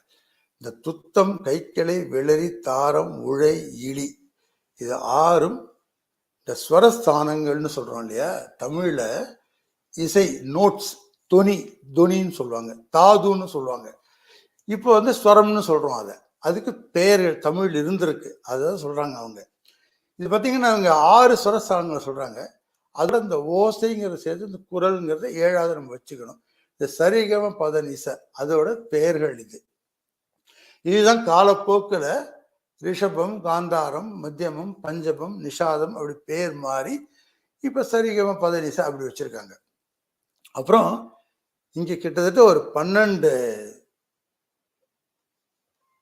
இந்த துத்தம் கைக்கிளை வெளி தாரம் உழை இழி இது ஆறும் இந்த ஸ்வரஸ்தானங்கள்னு சொல்றோம் இல்லையா. தமிழ்ல இசை நோட்ஸ் தொனின்னு சொல்லுவாங்க, தாதுன்னு சொல்லுவாங்க. இப்போ ஸ்வரம்னு சொல்றோம். அதுக்கு பேர் தமிழ் இருந்திருக்கு, அதான் சொல்றாங்க அவங்க. இது பார்த்தீங்கன்னா அவங்க 6 ஸ்வரஸ்தானங்களை சொல்றாங்க. அதில் இந்த ஓசைங்கிறத சேர்த்து இந்த குரல்ங்கிறத 7வது நம்ம வச்சுக்கணும். இந்த சரிகம பதனிச அதோட பெயர்கள் இதுதான் காலப்போக்கில் ரிஷபம், காந்தாரம், மத்தியமம், பஞ்சமம், நிஷாதம் அப்படி பேர் மாறி இப்போ சரிகம பதனிச அப்படி வச்சிருக்காங்க. அப்புறம் இங்கே கிட்டத்தட்ட ஒரு 12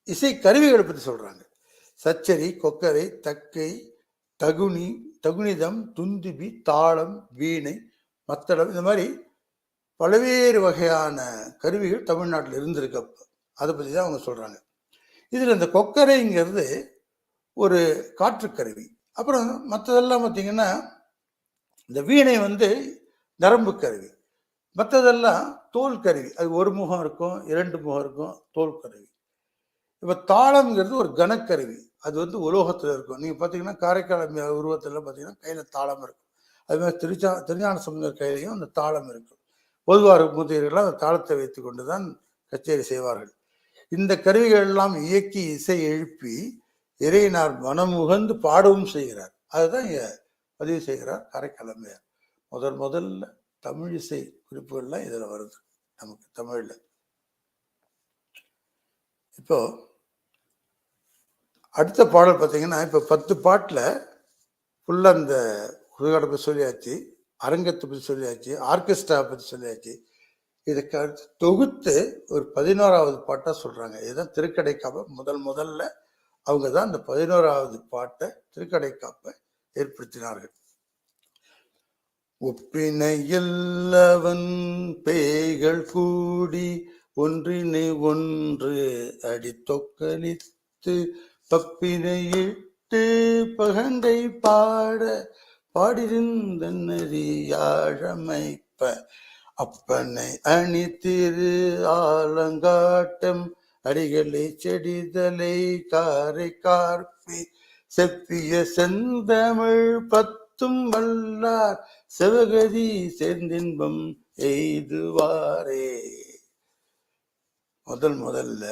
இசை கருவிகளை பற்றி சொல்றாங்க. சச்சரி, கொக்கரை, தக்கை, தகுனிதம், துந்துபி, தாளம், வீணை, மத்தளம், இந்த மாதிரி பல்வேறு வகையான கருவிகள் தமிழ்நாட்டில் இருந்திருக்கு. அதை பற்றி தான் அவங்க சொல்றாங்க. இதில் இந்த கொக்கரைங்கிறது ஒரு காற்று கருவி. அப்புறம் மற்றதெல்லாம் பார்த்தீங்கன்னா இந்த வீணை நரம்பு கருவி, மற்றதெல்லாம் தோல் கருவி. அது ஒரு முகம் இருக்கும், 2 முகம் இருக்கும், தோல் கருவி. இப்போ தாளம்ங்கிறது ஒரு கனக்கருவி. அது உலோகத்தில் இருக்கும். நீங்கள் பார்த்தீங்கன்னா காரைக்கால் உருவத்தில் பார்த்தீங்கன்னா கையில் தாளம் இருக்கும். அது மாதிரி திருஞான சம்பந்தர் கையிலையும் அந்த தாளம் இருக்கும். பொதுவார் மூதையர்கள்லாம் அந்த தாளத்தை வைத்து கொண்டு தான் கச்சேரி செய்வார்கள். இந்த கருவிகள் எல்லாம் இயக்கி இசை எழுப்பி இறையினார் மனமுகந்து பாடவும் செய்கிறார். அதுதான் இங்கே பதிவு செய்கிறார் காரைக்கால் அம்மையார். முதல்ல தமிழ் இசை குறிப்புகள்லாம் இதில் வருது நமக்கு தமிழில். இப்போ அடுத்த பாடல் பார்த்தீங்கன்னா, இப்போ 10 பாட்டில் ஃபுல்லாக இந்த சுடுகாடை பற்றி சொல்லியாச்சு, அரங்கத்தை பற்றி சொல்லியாச்சு, ஆர்கெஸ்ட்ரா பற்றி சொல்லியாச்சு. இதுக்கு அடுத்து தொகுத்து ஒரு 11வது பாட்டாக சொல்கிறாங்க. இதுதான் திருக்கடைக்காப்பை. முதல்ல அவங்க தான் இந்த 11வது பாட்டை திருக்கடைக்காப்பை ஏற்படுத்தினார்கள். ஒப்பினையல்லவன் பேய்கள் கூடி ஒன்றினை ஒன்று அடித்தொக்கலித்து பப்பினையிட்டு பகண்டை பாட பாடிருந்தறியாழமைப்ப அப்பனை அணி திரு ஆலங்காட்டம் அடிகளை செடிதலை காரை கார்பி செப்பிய செந்தமிழ் 10ம் வல்லார் சிவகதி சேர்ந்தின்பம் எய்துவாரே. முதல்ல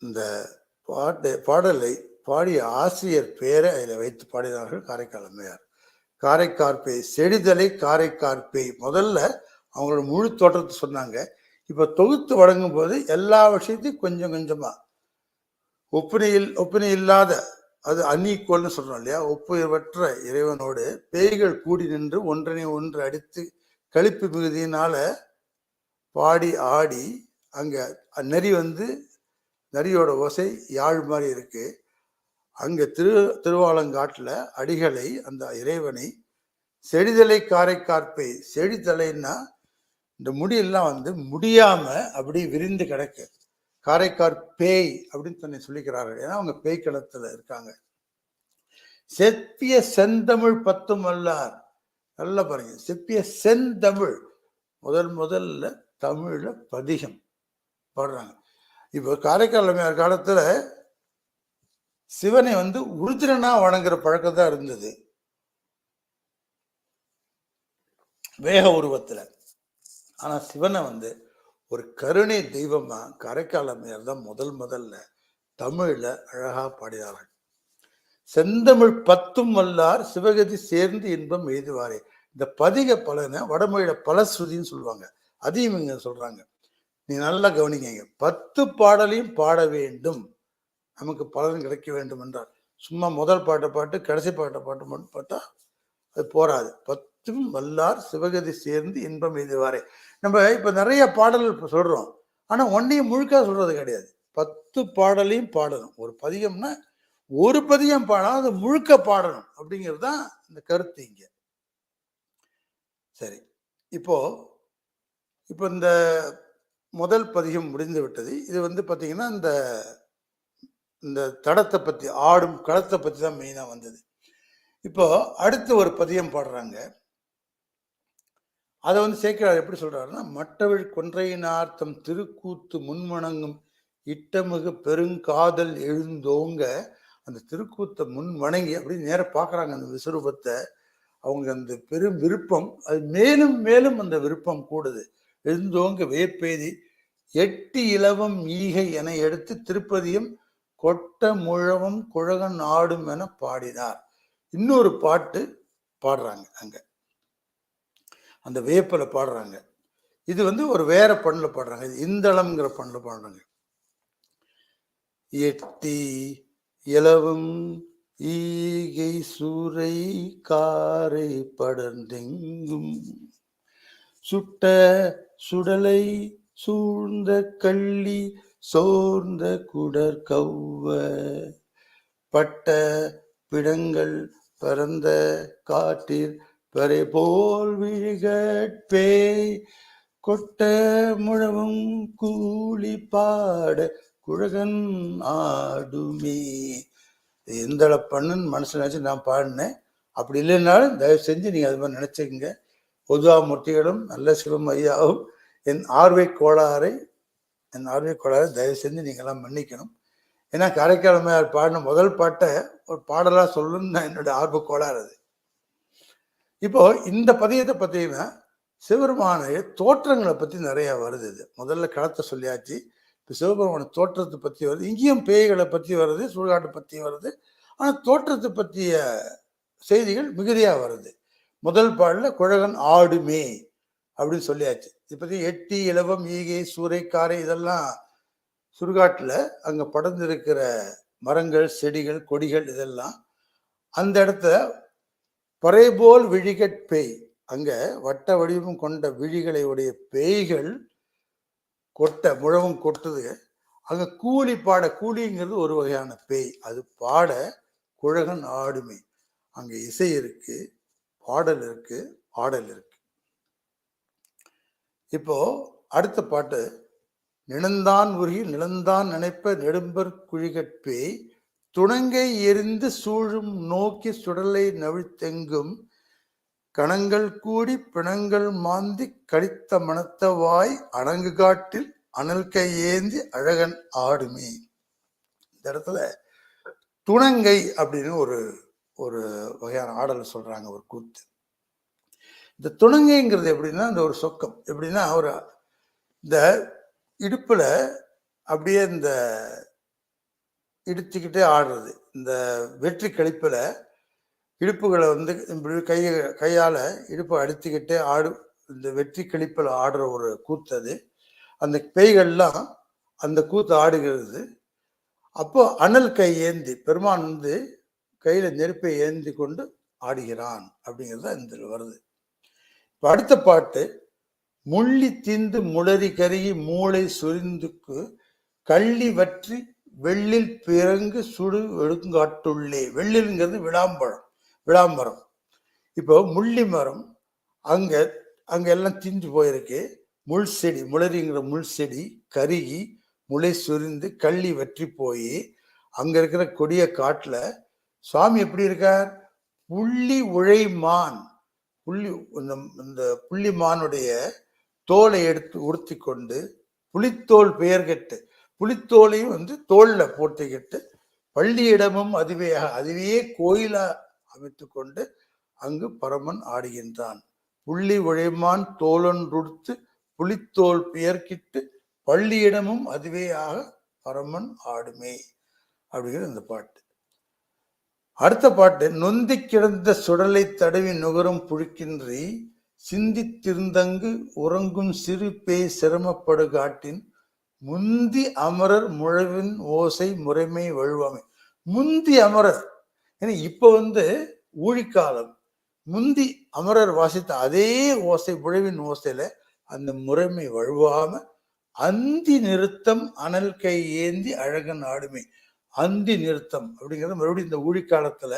இந்த பாடலை பாடிய ஆசிரியர் பேரை அதில் வைத்து பாடினார்கள் காரைக்கால் அம்மையார். காரைக்கார்பே செடிதலை காரைக்கார்பே. முதல்ல அவங்களோட முழு தோற்றத்தை சொன்னாங்க. இப்போ தொகுத்து வழங்கும் போது எல்லா விஷயத்தையும் கொஞ்சம் கொஞ்சமா ஒப்பினை இல்லாத, அது அன்ஈக்குவல்னு சொல்றோம் இல்லையா, ஒப்புயர்வற்ற இறைவனோடு பேய்கள் கூடி நின்று ஒன்றனை ஒன்று அடித்து கழிப்பு மிகுதியினால பாடி ஆடி அங்க நரி நரியோட ஓசை யாழ் மாதிரி இருக்கு. அங்க திருவாலங்காட்டுல அடிகளை அந்த இறைவனை செடிதலை காரைக்கார்பை. செடிதலைன்னா இந்த முடியெல்லாம் முடியாம அப்படி விரிந்து கிடக்கு. காரைக்கார் பேய் அப்படின்னு தன்னை சொல்லிக்கிறார்கள். ஏன்னா அவங்க பேய் களத்துல இருக்காங்க. செப்பிய செந்தமிழ் 10ம் வல்லார். நல்லா பாருங்க, செப்பிய செந்தமிழ். முதல்ல தமிழ்ல பதிகம் பாடுறாங்க. இப்போ காரைக்கால் அம்மையார் காலத்துல சிவனை உருத்திரனா வணங்குற பழக்கம் தான் இருந்தது, வேக உருவத்துல. ஆனா சிவனை ஒரு கருணை தெய்வமா காரைக்கால் அம்மையார் தான் முதல்ல தமிழ்ல அழகா பாடினார்கள். செந்தமிழ் 10ம் வல்லார் சிவகதி சேர்ந்து இன்பம் எய்துவாரே. இந்த பதிக பலனை வடமொழியில பலஸ்ருதின்னு சொல்லுவாங்க. அதையும் இங்க சொல்றாங்க. நீ நல்லா கவனிங்க. 10 பாடலையும் பாட வேண்டும், நமக்கு பலன் கிடைக்க வேண்டும் என்றால் சும்மா முதல் பாட்டை பாட்டு கடைசி பாட்டை பாட்டு மட்டும் பார்த்தா அது போராது. 10ம் வல்லார் சிவகதி சேர்ந்து இன்பம் எய்துவாரே. நம்ம இப்ப நிறைய பாடல்கள் இப்ப சொல்றோம். ஆனா ஒன்னையும் முழுக்க சொல்றது கிடையாது. 10 பாடலையும் பாடணும். ஒரு பதிகம்னா ஒரு பதிகம் பாடாம அது முழுக்க பாடணும் அப்படிங்கிறது தான் இந்த கருத்து இங்க. சரி. இப்போ இப்போ இந்த முதல் பதிகம் முடிந்து விட்டது. இது வந்து பார்த்தீங்கன்னா, இந்த இந்த தடத்தை பத்தி, ஆடும் களத்தை பத்தி தான் மெயினா வந்தது. இப்போ அடுத்து ஒரு பதியம் பாடுறாங்க. அதை வந்து சேக்கிழார் எப்படி சொல்றாருன்னா, மற்றவள் கொன்றையினார் தம் திருக்கூத்து முன்வணங்கும் இட்டமிகு பெருங்காதல் எழுந்தோங்க, அந்த திருக்கூத்தை முன் வணங்கி அப்படி நேர பார்க்குறாங்க அந்த விஸ்வரூபத்தை. அவங்க அந்த பெரும் விருப்பம், அது மேலும் மேலும் அந்த விருப்பம் கூடுது. எழுந்தோங்க வேப்பேதி எட்டி இலவம் ஈகை என எடுத்து திருப்பதியும் கொட்ட முழவும் குழகன் ஆடும் என பாடினார். இன்னொரு பாட்டு பாடுறாங்க அங்க, அந்த வேப்பல பாடுறாங்க. இது வந்து ஒரு வேற பண்ணல பாடுறாங்க. இது இந்தளம்ங்கிற பண்ணல பாடுறாங்க. எட்டி இலவும் ஈகை சூறை காரை படர்ந்தெங்கும் சுட்ட சுடலை சூழ்ந்த கள்ளி சோர்ந்த குடர் கௌவ பட்ட பிடங்கள் பரந்த காட்டிற் பறை போல் விழிகட்பேய் கொட்ட முழவும் கூலி பாட குழகன் ஆடுமே. எந்தள பண்ணுன்னு மனசு நினைச்சு நான் பாடினேன். அப்படி இல்லைன்னாலும் தயவு செஞ்சு நீங்க அது மாதிரி நினைச்சுக்கங்க. பொதுவா மூர்த்திகளும் நல்ல சிவம் ஐயாவும் என் ஆர்வை கோளாறை தயவு செஞ்சு நீங்கெல்லாம் மன்னிக்கணும். ஏன்னா காரைக்காலமையார் பாடின முதல் பாட்டை ஒரு பாடலா சொல்லணும்னு நான் என்னோட ஆர்வ கோளாறு அது. இப்போ இந்த பதியத்தை பார்த்தீங்கன்னா சிவபெருமானுடைய தோற்றங்களை பத்தி நிறைய வருது. இது முதல்ல களத்தை சொல்லியாச்சு. இப்போ சிவபெருமான தோற்றத்தை பத்தி வருது. இங்கேயும் பேய்களை பத்தி வருது, சுடுகாட்டை பத்தி வருது. ஆனா தோற்றத்தை பற்றிய செய்திகள் மிகுதியா வருது. முதல் பாடல குழகன் ஆடுமே அப்படின்னு சொல்லியாச்சு. இதை பத்தி எட்டி இலவம் ஈகை சூறைக்காரை இதெல்லாம் சுடுகாட்டுல அங்க படர்ந்திருக்கிற மரங்கள் செடிகள் கொடிகள் இதெல்லாம். அந்த இடத்துல பறைபோல் விழிகட் பேய், அங்க வட்ட வடிவம் கொண்ட விழிகளை உடைய பேய்கள் கொட்ட முழவும் கொட்டுது. அங்க கூலி பாட, கூலிங்கிறது ஒரு வகையான பேய், அது பாட குழகன் ஆடுமே. அங்க இசை இருக்கு, பாடல் இருக்கு, ஆடல் இருக்கு. இப்போ அடுத்த பாட்டு, நிலந்தான் உருகி நிலந்தான் நினைப்ப நெடும்பர் குழிகட்பேய் துணங்கை எரிந்து சூழும் நோக்கி சுடலை நவிழ்த்தெங்கும் கணங்கள் கூடி பிணங்கள் மாந்தி கடித்த மனத்தவாய் அணங்கு காட்டில் அனல் கை ஏந்தி அழகன் ஆடுமே. இந்த இடத்துல துணங்கை அப்படின்னு ஒரு ஒரு வகையான ஆடல் சொல்றாங்க, ஒரு கூத்து. இந்த துணங்கைங்கிறது எப்படின்னா, இந்த ஒரு சொக்கம் எப்படின்னா, ஒரு இந்த இடுப்புல அப்படியே இந்த இடிச்சுக்கிட்டே ஆடுறது. இந்த வெற்றி கழிப்புல இடுப்புகளை வந்து கையால இடுப்பை அடித்துக்கிட்டே இந்த வெற்றி கழிப்பில் ஆடுற ஒரு கூத்து அது. அந்த பேய்கள்லாம் அந்த கூத்து ஆடுகிறது. அப்போ அனல் கை ஏந்தி பெருமான் வந்து கையில நெருப்பை ஏந்தி கொண்டு ஆடுகிறான் அப்படிங்கிறது தான் இந்த வருது. இப்போ அடுத்த பாட்டு, முள்ளி தீந்து முளறி கருகி மூளை சுரிந்துக்கு கள்ளி வற்றி வெள்ளில் பிறங்கு சுடு வெடுங்காட்டுள்ளே. வெள்ளில்ங்கிறது விளாம்பரம். இப்போ முள்ளி மரம் அங்க எல்லாம் தீஞ்சு போயிருக்கு. முள் செடி, முளரிங்கிற முள் செடி கருகி முளை சுரிந்து கள்ளி வற்றி போய் அங்க இருக்கிற கொடிய காட்டுல சுவாமி எப்படி இருக்கார்? புள்ளி உழைமான், இந்த புள்ளிமானுடைய தோலை எடுத்து உடுத்தி கொண்டு புலித்தோல் பெயர் கெட்டு, புலித்தோலையும் வந்து தோல்ல போட்டுக்கிட்டு பள்ளியிடமும் அதுவே கோயிலா அமைத்து கொண்டு அங்கு பரமன் ஆடுகின்றான். புள்ளி உழைமான் தோலொன்றுடுத்து புலித்தோல் பெயர்கிட்டு பள்ளியிடமும் அதுவேயாக பரமன் ஆடுமே அப்படிங்கிற இந்த பாட்டு. அடுத்த பாட்டு, நொந்தி கிடந்த சுடலை தடவி நுகரும் புழுக்கின்றி சிந்தித்திருந்தங்கு உறங்கும் சிறு பேய் சிரமப்படு காட்டின் முந்தி அமரர் முழவின் ஓசை முறைமை வழுவாமை. முந்தி அமரர், ஏன்னா இப்ப வந்து ஊழிக்காலம், முந்தி அமரர் வாசித்த அதே ஓசை, முழவின் ஓசையில அந்த முறைமை வழுவாம அந்தி நிறுத்தம் அனல் கை ஏந்தி அழகன் ஆடுமே. அந்தி நிறுத்தம் அப்படிங்கிறது மறுபடியும் இந்த ஊழிக்காலத்துல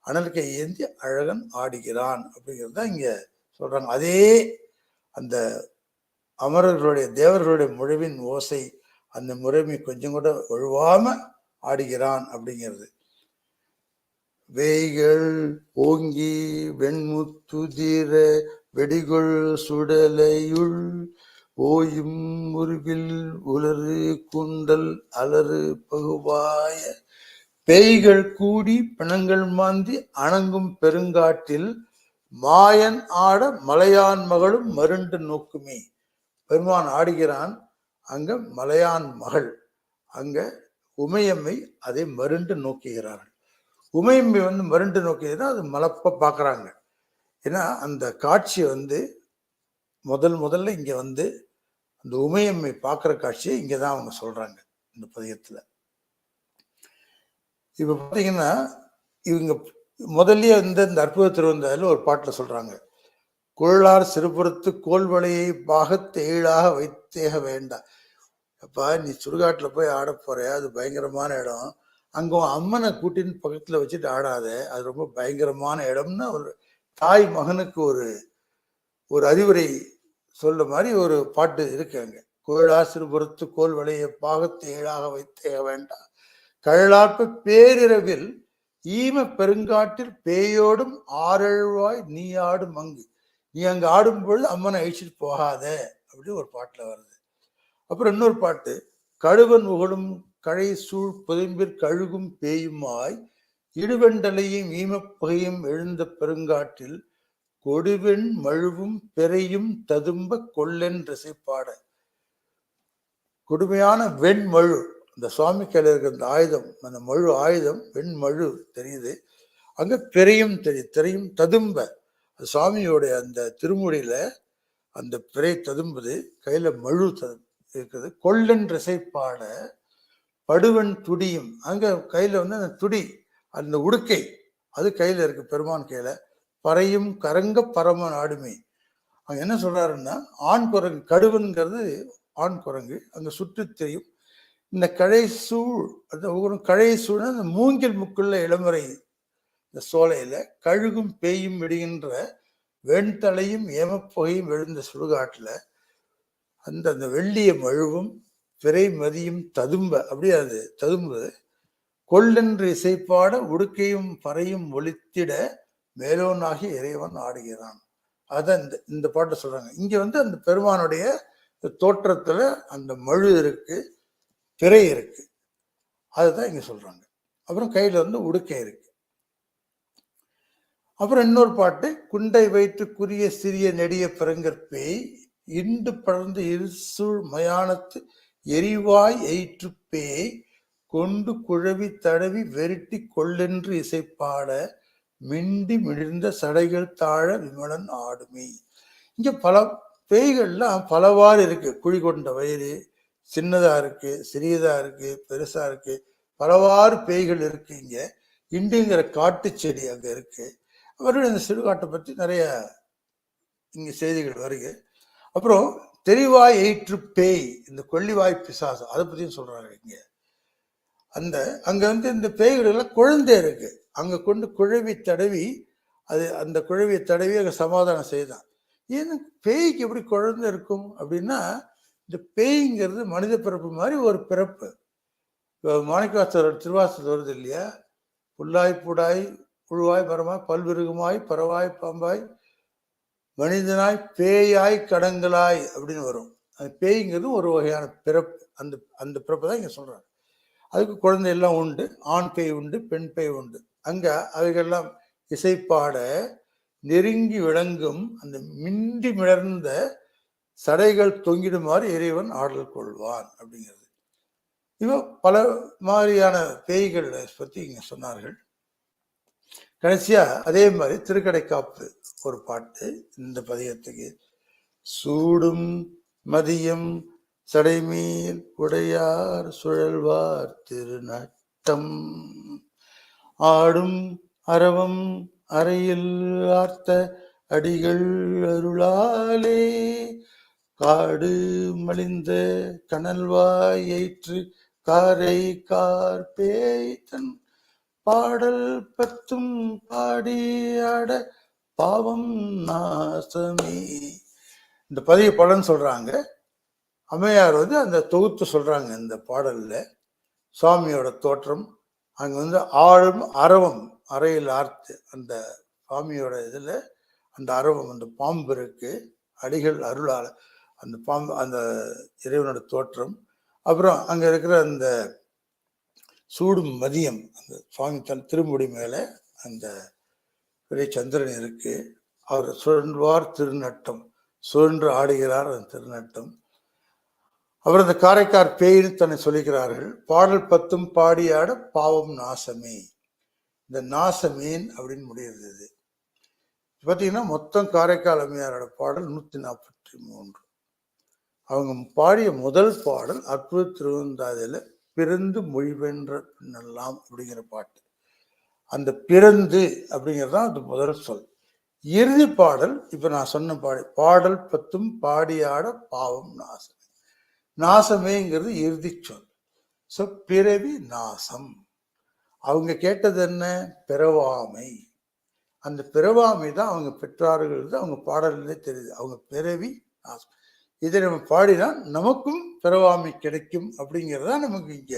அனல் கை ஏந்தி அழகன் ஆடுகிறான் அப்படிங்கிறது தான் இங்க சொல்றாங்க. அதே அந்த அமரர்களுடைய தேவர்களுடைய முழவின் ஓசை, அந்த முறைமை கொஞ்சம் கூட வழுவாம ஆடுகிறான் அப்படிங்கிறது. வேய்கள் ஓங்கி வெண்முத்துதிர வெடிகொள் சுடலையுள் ஓயும் முருவில் உலரு குண்டல் அலறு பகுவாய பேய்கள் கூடி பிணங்கள் மாந்தி அணங்கும் பெருங்காட்டில் மாயன் ஆட மலையான் மகளும் மருண்டு நோக்குமே. பெருமான் ஆடுகிறான், அங்க மலையான் மகள், அங்க உமையம்மை அதை மருண்டு நோக்குகிறார்கள். உமையம்மை மருண்டு நோக்கியதுன்னா அது மலப்ப பார்க்குறாங்க. ஏன்னா அந்த காட்சியை முதல்ல இங்க அந்த உமையம்மை பார்க்குற காட்சியை இங்கதான் அவங்க சொல்றாங்க இந்த பதியத்துல. இப்ப பார்த்தீங்கன்னா இவங்க முதல்லயே இந்த அற்புத திருவந்தாதில் ஒரு பாட்டில் சொல்றாங்க, குழலார் சிறுபுறத்து கோல்வளையை பாகத்து ஏழாக வைத்தேக வேண்டாம். அப்பா நீ சுடுகாட்டில் போய் ஆட போற, அது பயங்கரமான இடம், அங்க அம்மனை கூட்டின்னு பக்கத்துல வச்சுட்டு ஆடாத, அது ரொம்ப பயங்கரமான இடம்னு ஒரு தாய் மகனுக்கு ஒரு அறிவுரை சொல்ற மாதிரி ஒரு பாட்டு இருக்கு அங்க. குழலார் சிறுபுறத்து கோல்வளையை பாகத்து ஏழாக வைத்தேக வேண்டாம், கழலாற்ப பேரிரவில் ஈம பெருங்காட்டில் பேயோடும் ஆரழ்வாய் நீ ஆடும் அங்கு, நீ அங்க ஆடும் பொழுது அம்மனை அழிச்சிட்டு போகாத அப்படின்னு ஒரு பாட்டுல வருது. அப்புறம் இன்னொரு பாட்டு, கழுவன் உகழும் கழை சூழ் புதைம்பிற் கழுகும் பேயுமாய் இடுவெண்டலையும் ஈமப்பகையும் எழுந்த பெருங்காட்டில் கொடுவெண் மழுவும் பெறையும் ததும்ப கொல்லென் ரசிப்பாட. கொடுமையான வெண்மழு, அந்த சுவாமி கையில இருக்கிற அந்த ஆயுதம், அந்த மழு ஆயுதம் வெண்மழு தெரியுது, அங்க பெறையும் திரையும் ததும்ப, சுவாமியோடைய அந்த திருமுடியில அந்த பிறை ததும்புது, கையில மழு இருக்குது. கொல்லன் ரசைப்பாட படுவன் துடியும், அங்க கையில அந்த துடி, அந்த உடுக்கை அது கையில இருக்கு பெருமான் கையில. பறையும் கரங்க பரமன் ஆடுமே. அங்க என்ன சொல்றாருன்னா, ஆண் குரங்கு, கடுவன்கிறது ஆண் குரங்கு, அங்க சுற்றி தெரியும். இந்த கழை சூழ், அந்த ஒவ்வொரு கழை சூழ் அந்த மூங்கில் முக்குள்ள இளமுறை இந்த சோலையில கழுகும் பேயும் விடுகின்ற வெண்தலையும் ஏமப்புகையும் எழுந்த சுடுகாட்டுல அந்த வெள்ளிய மழுவும் பிறை மதியும் ததும்ப, அப்படியே அது ததும்புது. கொல்லென்று இசைப்பாட உடுக்கையும் பறையும் ஒலித்திட மேலோனாகி இறைவன் ஆடுகிறான். அதான் இந்த பாட்டை சொல்றாங்க. இங்க அந்த பெருமானுடைய தோற்றத்துல அந்த மழு இருக்கு, பிறை இருக்கு, அதுதான் இங்க சொல்றாங்க. அப்புறம் கையில உடுக்கை இருக்கு. அப்புறம் இன்னொரு பாட்டு, குண்டை வைத்து குறிய சிறிய நெடிய பெருங்கற்பேய் இண்டு படர்ந்து இருசூழ் மயானத்து எரிவாய் எயிற்று பேய் கொண்டு குழவி தடவி வெருட்டி கொள்ளென்று இசைப்பாட மிண்டி மிழிந்த சடைகள் தாழ விமலன் ஆடுமே. இங்க பல பேய்கள்லாம் பலவாறு இருக்கு. குழி கொண்ட வயிறு, சின்னதா இருக்கு, சிறியதா இருக்கு, பெருசா இருக்கு, பலவாறு பேய்கள் இருக்கு. இங்க இண்டுங்கிற காட்டு செடி அங்க இருக்கு. அவருடைய இந்த சிறுகாட்டை பற்றி நிறைய இங்க செய்திகள் வருது. அப்புறம் தெரிவாய் எயிற்று பேய், இந்த கொள்ளிவாய் பிசாசம், அதை பத்தியும் சொல்றாங்க இங்க. அங்க இந்த பேய்கள் எல்லாம் குழந்தை இருக்கு, அங்க கொண்டு குழவி தடவி, அது அந்த குழவியை தடவி அங்க சமாதானம் செய்தான். ஏன்னா பேய்க்கு எப்படி குழந்தை இருக்கும் அப்படின்னா, இந்த பேய்ங்கிறது மனித பிறப்பு மாதிரி ஒரு பிறப்பு. மாணிக்கவாசகர் திருவாசல் வருது இல்லையா, புல்லாய் பூடாய் புழுவாய் மரமாய் பல்விருகமாய் பறவாய் பாம்பாய் மனிதனாய் பேயாய் கடங்களாய் அப்படின்னு வரும். அது பேய்ங்கிறது ஒரு வகையான பிறப்பு. அந்த பிறப்பு தான் இங்க சொல்றாங்க. அதுக்கு குழந்தை எல்லாம் உண்டு, ஆண் பேய் உண்டு, பெண் பேய் உண்டு. அங்க அவைகள்லாம் இசைப்பாட நெருங்கி விளங்கும் அந்த மிண்டி மிளர்ந்த சடைகள் தொங்கிடுமாறு இறைவன் ஆடல் கொள்வான் அப்படிங்கிறது. இவன் பல மாதிரியான பேய்கள் பற்றி இங்க சொன்னார்கள். கடைசியா அதே மாதிரி திருக்கடைக்காப்பு ஒரு பாட்டு இந்த பதியத்துக்கு. சூடும் மதியம் சடைமீல் உடையார் சுழல்வார் திருநட்டம் ஆடும் அரவம் அறையில் ஆர்த்த அடிகள் அருளாலே காடு மலிந்த கனல்வாய் ஏற்று காரை கார்பேய்தன் பாடல் பத்தும் பாடியாட பாவம் நாசமே. இந்த பதிய பலன் சொல்றாங்க. அம்மையார் வந்து அந்த தொகுத்து சொல்றாங்க. இந்த பாடல்ல சுவாமியோட தோற்றம், அங்க வந்து ஆழும் அரவம் அறையில் ஆர்த்து அந்த சுவாமியோட இதுல அந்த அரவம் அந்த பாம்பு இருக்கு, அடிகள் அருளால அந்த பாம்பு அந்த இறைவனோட தோற்றம், அப்புறம் அங்க இருக்கிற அந்த சூடும் மதியம் அந்த சுவாமி தன் திருமுடி மேல அந்த பெரிய சந்திரன் இருக்கு, அவர் சுழன்றுவார் திருநட்டம், சுழன்று ஆடுகிறார் அந்த திருநட்டம். அவர் அந்த காரைக்கார் பேயின்னு தன்னை சொல்லிக்கிறார்கள். பாடல் பத்தும் பாடியாட பாவம் நாசமே. இந்த நாசமேன் அப்படின்னு முடிகிறது. பார்த்தீங்கன்னா மொத்தம் காரைக்கால் அம்மையாரோட பாடல் 143. அவங்க பாடிய முதல் பாடல் அற்புத திருவந்தாதியில பிறந்து மொழிபென்ற பின்னெல்லாம் அப்படிங்கிற பாட்டு. அந்த பிறந்து அப்படிங்கிறது தான் அது முதல் சொல். இறுதி பாடல் இப்ப நான் சொன்ன பாடல் பத்தும் பாடியாட பாவம் நாசமே. நாசமேங்கிறது இறுதி சொல். ஸோ பிறவி நாசம். அவங்க கேட்டது என்ன? பிறவாமை. அந்த பிறவாமை தான் அவங்க பெற்றார்கள், அவங்க பாடல்களே தெரியுது. அவங்க பிறவி நாசம். இதை நம்ம பாடினா நமக்கும் பிறவாமை கிடைக்கும் அப்படிங்கிறத நமக்கு இங்க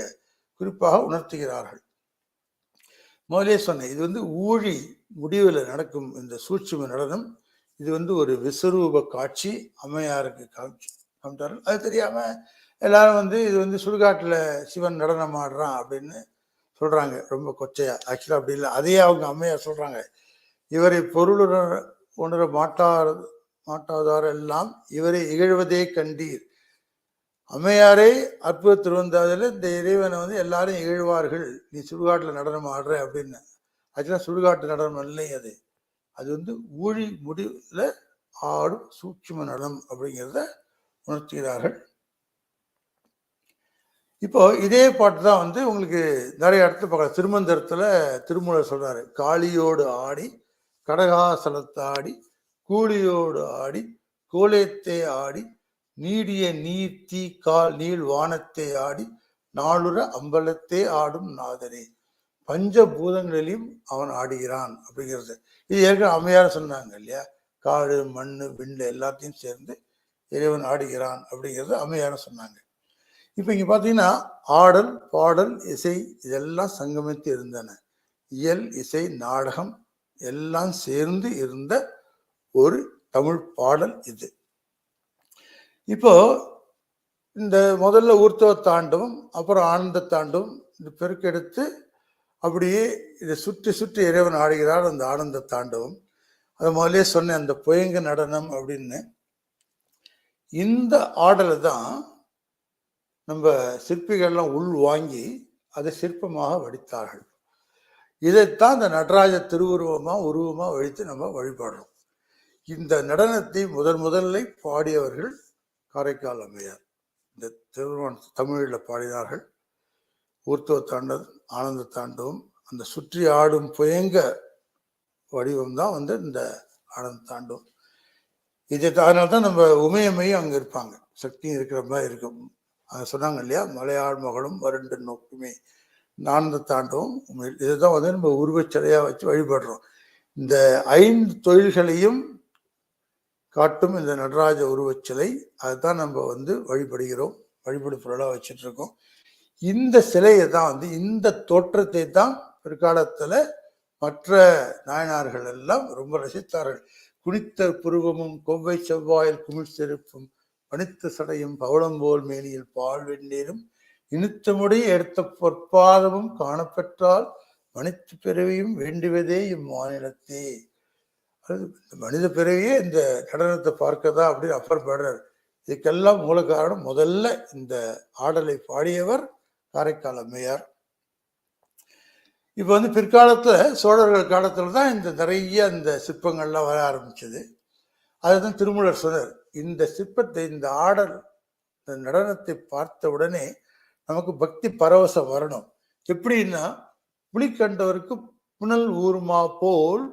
குறிப்பாக உணர்த்துகிறார்கள். முதலே சொன்னேன், இது வந்து ஊழி முடிவில் நடக்கும் இந்த சூட்சும நடனம். இது வந்து ஒரு விஸ்வரூப காட்சி அம்மையாருக்கு காமிச்சார்கள். அது தெரியாம எல்லாரும் வந்து இது வந்து சுடுகாட்டுல சிவன் நடனம் ஆடுறான் அப்படின்னு சொல்றாங்க, ரொம்ப கொச்சையா. ஆக்சுவலா அப்படி இல்லை. அதையே அவங்க அம்மையார் சொல்றாங்க, இவரை பொருள் உணர மாட்டாதார் எல்லாம் இவரை இகழ்வதே கண்டீர். அம்மையாரே அற்புத திருவந்தாதில இந்த இறைவனை வந்து எல்லாரும் இகழ்வார்கள், நீ சுடுகாட்டுல நடனம் ஆடுற அப்படின்னு. ஆக்சுவலா சுடுகாட்டு நடனம் இல்லை அது. அது வந்து ஊழி முடிவுல ஆடும் சூட்சும நடனம் அப்படிங்கிறத உணர்த்துகிறார்கள். இப்போ இதே பாட்டு தான் வந்து உங்களுக்கு நிறைய இடத்துல பார்க்கலாம். திருமந்திரத்துல திருமூலர் சொல்றாரு, காளியோடு ஆடி கடகாசலத்தாடி கூலியோடு ஆடி கோலேத்தே ஆடி நீடிய நீர் தீ கால் நீள் வானத்தே ஆடி நாளுற அம்பலத்தே ஆடும் நாதனே. பஞ்சபூதங்களிலும் அவன் ஆடுகிறான் அப்படிங்கிறது. இது ஏற்கனவே அம்மையார் சொன்னாங்க இல்லையா, காடு மண்ணு விண்ணு எல்லாத்தையும் சேர்ந்து இறைவன் ஆடுகிறான் அப்படிங்கிறது அம்மையார் சொன்னாங்க. இப்ப இங்க பாத்தீங்கன்னா ஆடல் பாடல் இசை இதெல்லாம் சங்கமித்து இருந்தன. இயல் இசை நாடகம் எல்லாம் சேர்ந்து இருந்த ஒரு தமிழ் பாடல் இது. இப்போ இந்த முதல்ல ஊர்த்துவ தாண்டவம், அப்புறம் ஆனந்த தாண்டவம், இந்த பெருக்கெடுத்து அப்படியே இதை சுற்றி சுற்றி இறைவன் ஆடுகிறார் அந்த ஆனந்த தாண்டவம். அதை முதலே சொன்ன அந்த புயங்க நடனம் அப்படின்னு. இந்த ஆடலை தான் நம்ம சிற்பிகள்லாம் உள் வாங்கி அதை சிற்பமாக வடித்தார்கள். இதைத்தான் இந்த நடராஜ உருவமா வடித்து நம்ம வழிபாடுறோம். இந்த நடனத்தை முதல்ல பாடியவர்கள் காரைக்கால் அம்மையார். இந்த தமிழில் பாடினார்கள். ஊர்த்துவ தாண்டவம், ஆனந்த தாண்டவம், அந்த சுற்றி ஆடும் புயங்க வடிவம் தான் வந்து இந்த ஆனந்த தாண்டவம். அதனால்தான் நம்ம உமையம்மையும் அங்க இருப்பாங்க, சக்தியும் இருக்கிற மாதிரி இருக்கும். அதை சொன்னாங்க இல்லையா, மலையாள் மகளும் வறண்டு நோக்குமே ஆனந்த தாண்டவம். இதுதான் வந்து நம்ம உருவச்சிலையா வச்சு வழிபடுறோம். இந்த 5 தொழில்களையும் காட்டும் இந்த நடராஜ உருவச்சிலை, அதுதான் நம்ம வந்து வழிபடுகிறோம், வழிபடு பொருளாக வச்சுட்டு இருக்கோம். இந்த சிலையை தான் வந்து இந்த தோற்றத்தை தான் பிற்காலத்துல மற்ற நாயனார்கள் எல்லாம் ரொம்ப ரசித்தார்கள். குனித்த புருவமும் கொவ்வை செவ்வாயில் குமிழ் செருப்பும் பனித்த சடையும் பவளம்போல் மேனியில் பால் வெந்நீரும் இனித்தமுடைய எடுத்த பொற்பாதமும் காணப்பெற்றால் மனித பிறவியும் வேண்டுவதே இம்மாநிலத்தே. மனித பிறவியே இந்த நடனத்தை பார்க்கதா அப்படின்னு அப்பர் பாடுறார். இதுக்கெல்லாம் மூல காரணம் முதல்ல இந்த ஆடலை பாடியவர் காரைக்கால் அம்மையார். இப்ப வந்து பிற்காலத்துல சோழர்கள் காலத்துல தான் இந்த நிறைய இந்த சிற்பங்கள்லாம் வர ஆரம்பிச்சது. அதுதான் திருமூலர் சொன்னார், இந்த சிற்பத்தை இந்த ஆடல் இந்த நடனத்தை பார்த்த உடனே நமக்கு பக்தி பரவசம் வரணும். எப்படின்னா, புலி கண்டவருக்கு புனல் ஊர்மா போல்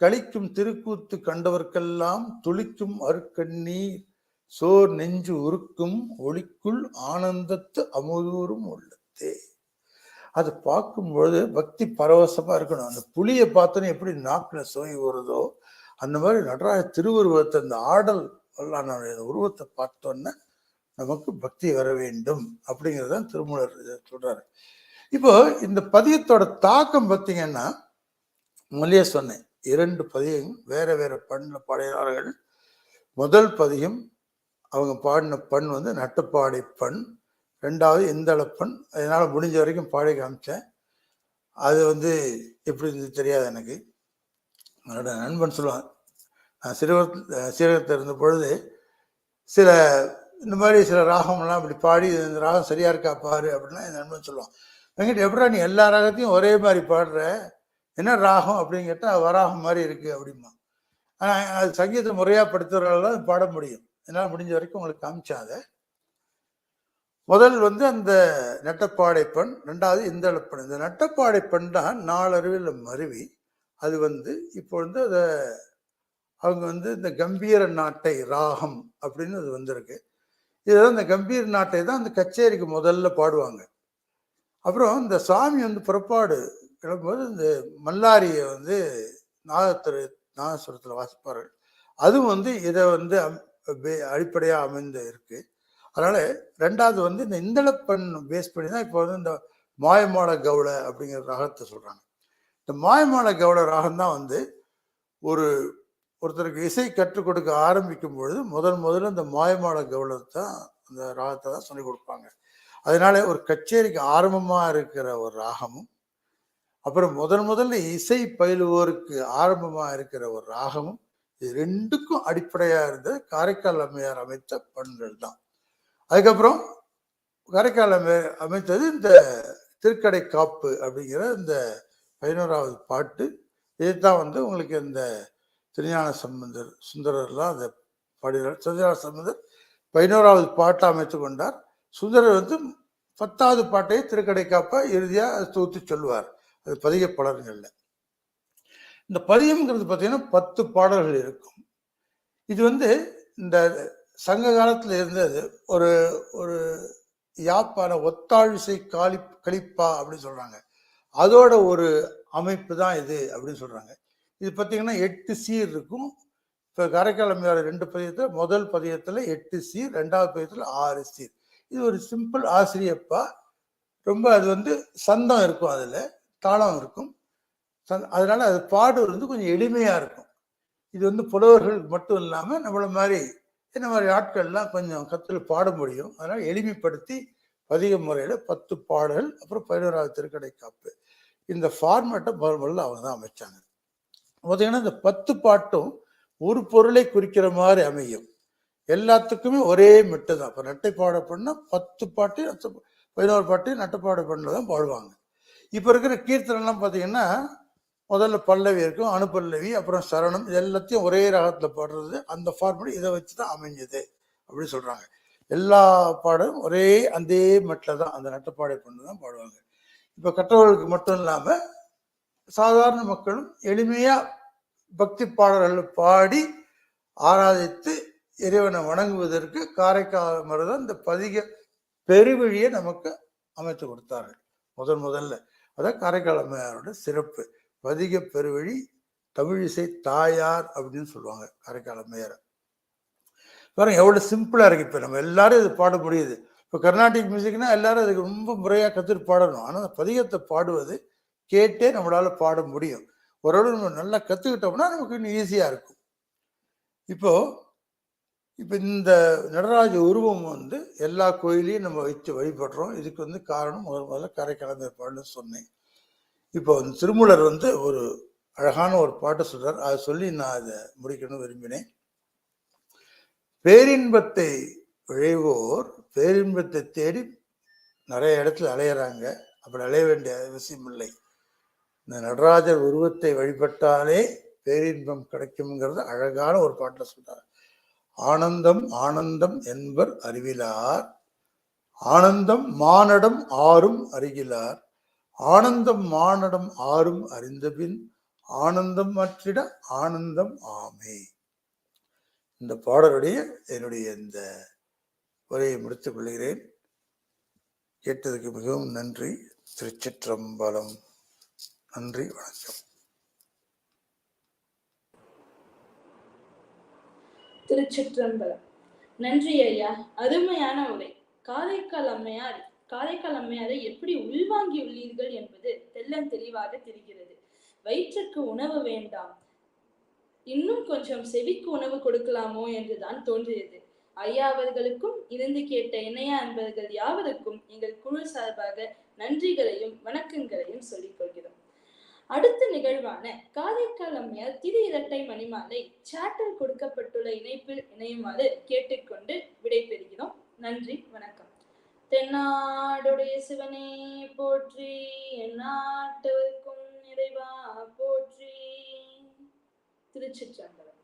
களிக்கும் திருக்கூத்து கண்டவர்க்கெல்லாம் துளிக்கும் அருக்கண்ணீர் சோர் நெஞ்சு உருக்கும் ஒளிக்குள் ஆனந்தத்து அமுதூரும் உள்ளத்தே. அது பார்க்கும்பொழுது பக்தி பரவசமா இருக்கணும். அந்த புலியை பார்த்தோன்னே எப்படி நாக்குல சுவை வருதோ அந்த மாதிரி நடராஜ திருவுருவத்தை, அந்த ஆடல் உருவத்தை பார்த்தோன்னே நமக்கு பக்தி வர வேண்டும் அப்படிங்கிறதான் திருமூலர் சொல்றாரு. இப்போ இந்த பதியத்தோட தாக்கம் பார்த்தீங்கன்னா, முதலியே சொன்னேன், 2 பதியம் வேற வேற பண்ண பாடினார்கள். முதல் பதியம் அவங்க பாடின பண் வந்து நட்டுப்பாடை பண், 2வது இந்தளப்பண். அதனால முடிஞ்ச வரைக்கும் பாடி காமிச்சேன். அது வந்து எப்படி இருந்தது தெரியாது எனக்கு. என்னோட நண்பன் சொல்லுவான், நான் சீரகத்தில் இருந்த பொழுது சில இந்த மாதிரி சில ராகம்லாம் இப்படி பாடி இந்த ராகம் சரியா இருக்கா பாரு அப்படின்னா என் நண்பன் சொல்லுவான், வெங்கட் எப்படா நீ எல்லா ராகத்தையும் ஒரே மாதிரி பாடுற, என்ன ராகம் அப்படின்னு கேட்டால் வராகம் மாதிரி இருக்கு அப்படிமா. ஆனால் அது சங்கீத முறையாக படுத்துறவர்களால் பாட முடியும். என்னால் முடிஞ்ச வரைக்கும் உங்களுக்கு காமிச்சாத. முதல் வந்து அந்த நட்டப்பாடை பெண், 2வது இந்தளப்பண். இந்த நட்டப்பாடை பெண் தான் நாளறிவில் மருவி அது வந்து இப்போ வந்து அதை அவங்க வந்து இந்த கம்பீர நாட்டை ராகம் அப்படின்னு அது வந்திருக்கு. இதுதான் இந்த கம்பீர நாட்டை தான் அந்த கச்சேரிக்கு முதல்ல பாடுவாங்க. அப்புறம் இந்த சாமி வந்து புறப்பாடு கிளம்பும்போது இந்த மல்லாரியை வந்து நாதஸ்வரத்தில் வாசிப்பார்கள். அதுவும் வந்து இதை வந்து அடிப்படையாக அமைந்து இருக்கு. அதனால 2வது வந்து இந்த இந்தளப்பண் பேஸ் பண்ணி தான் இப்போ வந்து இந்த மாயமாள கவுள அப்படிங்கிற ராகத்தை சொல்றாங்க. இந்த மாயமாள கவுள ராகம் தான் வந்து ஒருத்தருக்கு இசை கற்றுக் கொடுக்க ஆரம்பிக்கும் பொழுது முதல்ல இந்த மாயமாள கவுளத்தை தான், அந்த ராகத்தை தான் சொல்லிக் கொடுப்பாங்க. அதனால ஒரு கச்சேரிக்கு ஆரம்பமா இருக்கிற ஒரு ராகமும், அப்புறம் முதல்ல இசை பயிலுவோருக்கு ஆரம்பமா இருக்கிற ஒரு ராகமும், இது 2க்கும் அடிப்படையா இருந்த காரைக்கால் அம்மையார் அமைத்த பண்கள் தான். அதுக்கப்புறம் காரைக்கால் அமைத்தது இந்த திருக்கடை காப்பு அப்படிங்கிற இந்த 11வது பாட்டு. இதுதான் வந்து உங்களுக்கு இந்த திருஞான சம்பந்தர் சுந்தரர்லாம் அதை பாடுகிறார். திருஞான சம்பந்தர் 11வது பாட்டை அமைத்து கொண்டார். சுந்தரர் வந்து 10வது பாட்டையே திருக்கடை காப்பா இறுதியா தொகுத்து சொல்லுவார். அது பதிக பலன்கள்ல. இந்த பதியம்ங்கிறது பார்த்தீங்கன்னா 10 பாடல்கள் இருக்கும். இது வந்து இந்த சங்க காலத்துல இருந்தது ஒரு ஒரு யாப்பான ஒத்தாழிசை கலிப்பா அப்படின்னு சொல்றாங்க. அதோட ஒரு அமைப்பு தான் இது அப்படின்னு சொல்றாங்க. இது பார்த்தீங்கன்னா 8 சீர் இருக்கும். இப்போ காரைக்கால் அம்மையார் 2 பதியத்துல முதல் பதியத்துல 8 சீர், 2வது பதியத்துல 6 சீர். இது ஒரு சிம்பிள் ஆசிரியப்பா. ரொம்ப அது வந்து சந்தம் இருக்கும், அதுல தாளம் இருக்கும். அதனால அது பாடுவது வந்து கொஞ்சம் எளிமையா இருக்கும். இது வந்து புலவர்கள் மட்டும் இல்லாம நம்மள மாதிரி இந்த மாதிரி ஆட்கள்லாம் கொஞ்சம் கத்துல பாட முடியும். அதனால எளிமைப்படுத்தி பதிக முறையில 10 பாடல்கள், அப்புறம் 11வது திருக்கடை காப்பு. இந்த ஃபார்மேட்டை முதல்ல அவங்க தான் அமைச்சாங்க. பார்த்தீங்கன்னா இந்த 10 பாட்டும் ஒரு பொருளை குறிக்கிற மாதிரி அமையும். எல்லாத்துக்குமே ஒரே மெட்டு தான். இப்போ நட்டைப்பாடை பண்ணா 10 பாட்டு 11 பாட்டு நட்டைப்பாடை பண்ணில் தான் பாடுவாங்க. இப்போ இருக்கிற கீர்த்தனெல்லாம் பார்த்தீங்கன்னா முதல்ல பல்லவி இருக்கும், அணுப்பல்லவி, அப்புறம் சரணம். இது எல்லாத்தையும் ஒரே ராகத்தில் பாடுறது. அந்த ஃபார்மேட் இதை வச்சு தான் அமைஞ்சது அப்படின்னு சொல்றாங்க. எல்லா பாடும் ஒரே அதே மெட்டில் தான், அந்த நட்டைப்பாடை பண்ணு தான் பாடுவாங்க. இப்போ கற்றவர்களுக்கு மட்டும் இல்லாம சாதாரண மக்களும் எளிமையா பக்தி பாடல்கள் பாடி ஆராதித்து இறைவனை வணங்குவதற்கு காரைக்கால் மருதான் இந்த பதிக பெருவழியை நமக்கு அமைத்து கொடுத்தார்கள். முதல்ல அதான் காரைக்கால் அம்மையாரோட சிறப்பு. பதிக பெருவழி தமிழிசை தாயார் அப்படின்னு சொல்லுவாங்க காரைக்கால் அம்மையார். பாருங்க எவ்வளவு சிம்பிளா இருக்கு. இப்ப நம்ம எல்லாரும் இது பாட முடியுது. இப்போ கர்நாடிக் மியூசிக்னா எல்லாரும் அதுக்கு ரொம்ப முறையா கற்றுட்டு பாடணும். ஆனால் பதிகத்தை பாடுவது கேட்டே நம்மளால பாட முடியும். ஓரளவு நம்ம நல்லா கற்றுக்கிட்டோம்னா நமக்கு இன்னும் ஈஸியாக இருக்கும். இப்போ இந்த நடராஜ உருவம் வந்து எல்லா கோயிலையும் நம்ம வச்சு வழிபடுறோம். இதுக்கு வந்து காரணம் முதல்ல காரைக்கால் பாடுன்னு சொன்னேன். இப்போ திருமூலர் வந்து ஒரு அழகான ஒரு பாட்டு சொல்றார். அதை சொல்லி நான் அதை முடிக்கணும்னு விரும்பினேன். பேரின்பத்தை விழைவோர் பேரின்பத்தை தேடி நிறைய இடத்துல அலையிறாங்க. அப்படி அலைய வேண்டிய அவசியம் இல்லை. இந்த நடராஜர் உருவத்தை வழிபட்டாலே பேரின்பம் கிடைக்கும்ங்கிறது அழகான ஒரு பாட்டில் சொல்றார். ஆனந்தம் ஆனந்தம் என்பர் அறிவிலார், ஆனந்தம் மானடம் ஆறும் அறிகிலார், ஆனந்தம் மானடம் ஆறும் அறிந்தபின் ஆனந்தம் மாற்றிட ஆனந்தம் ஆமே. இந்த பாடலுடைய என்னுடைய இந்த உரையை முடித்துக் கொள்கிறேன். கேட்டதுக்கு மிகவும் நன்றி. திருச்சிற்றம்பலம். நன்றி, வணக்கம். திருச்சிற்றம்பலம். நன்றி ஐயா, அருமையான உரை. காரைக்கால் அம்மையாரை எப்படி உள்வாங்கி உள்ளீர்கள் என்பது தெள்ளன் தெளிவாக தெரிகிறது. வயிற்றுக்கு உணவு வேண்டாம், இன்னும் கொஞ்சம் செவிக்கு உணவு கொடுக்கலாமோ என்றுதான் தோன்றியது. ஐயா அவர்களுக்கும் இருந்து கேட்ட இணைய அன்பர்கள் யாவருக்கும் எங்கள் குழு சார்பாக நன்றிகளையும் வணக்கங்களையும் சொல்லிக் கொள்கிறோம். அடுத்த நிகழ்வான காரைக்கால் அம்மையார் திரு இரட்டை மணிமாலை சாட்டில் கொடுக்கப்பட்டுள்ள இணைப்பில் இணையுமாறு கேட்டுக்கொண்டு விடைபெறுகிறோம். நன்றி, வணக்கம். தென்னாடுடைய சிவனே போற்றி, எந்நாட்டவர்க்கும் இறைவா போற்றி. திருச்சிற்றம்பலம்.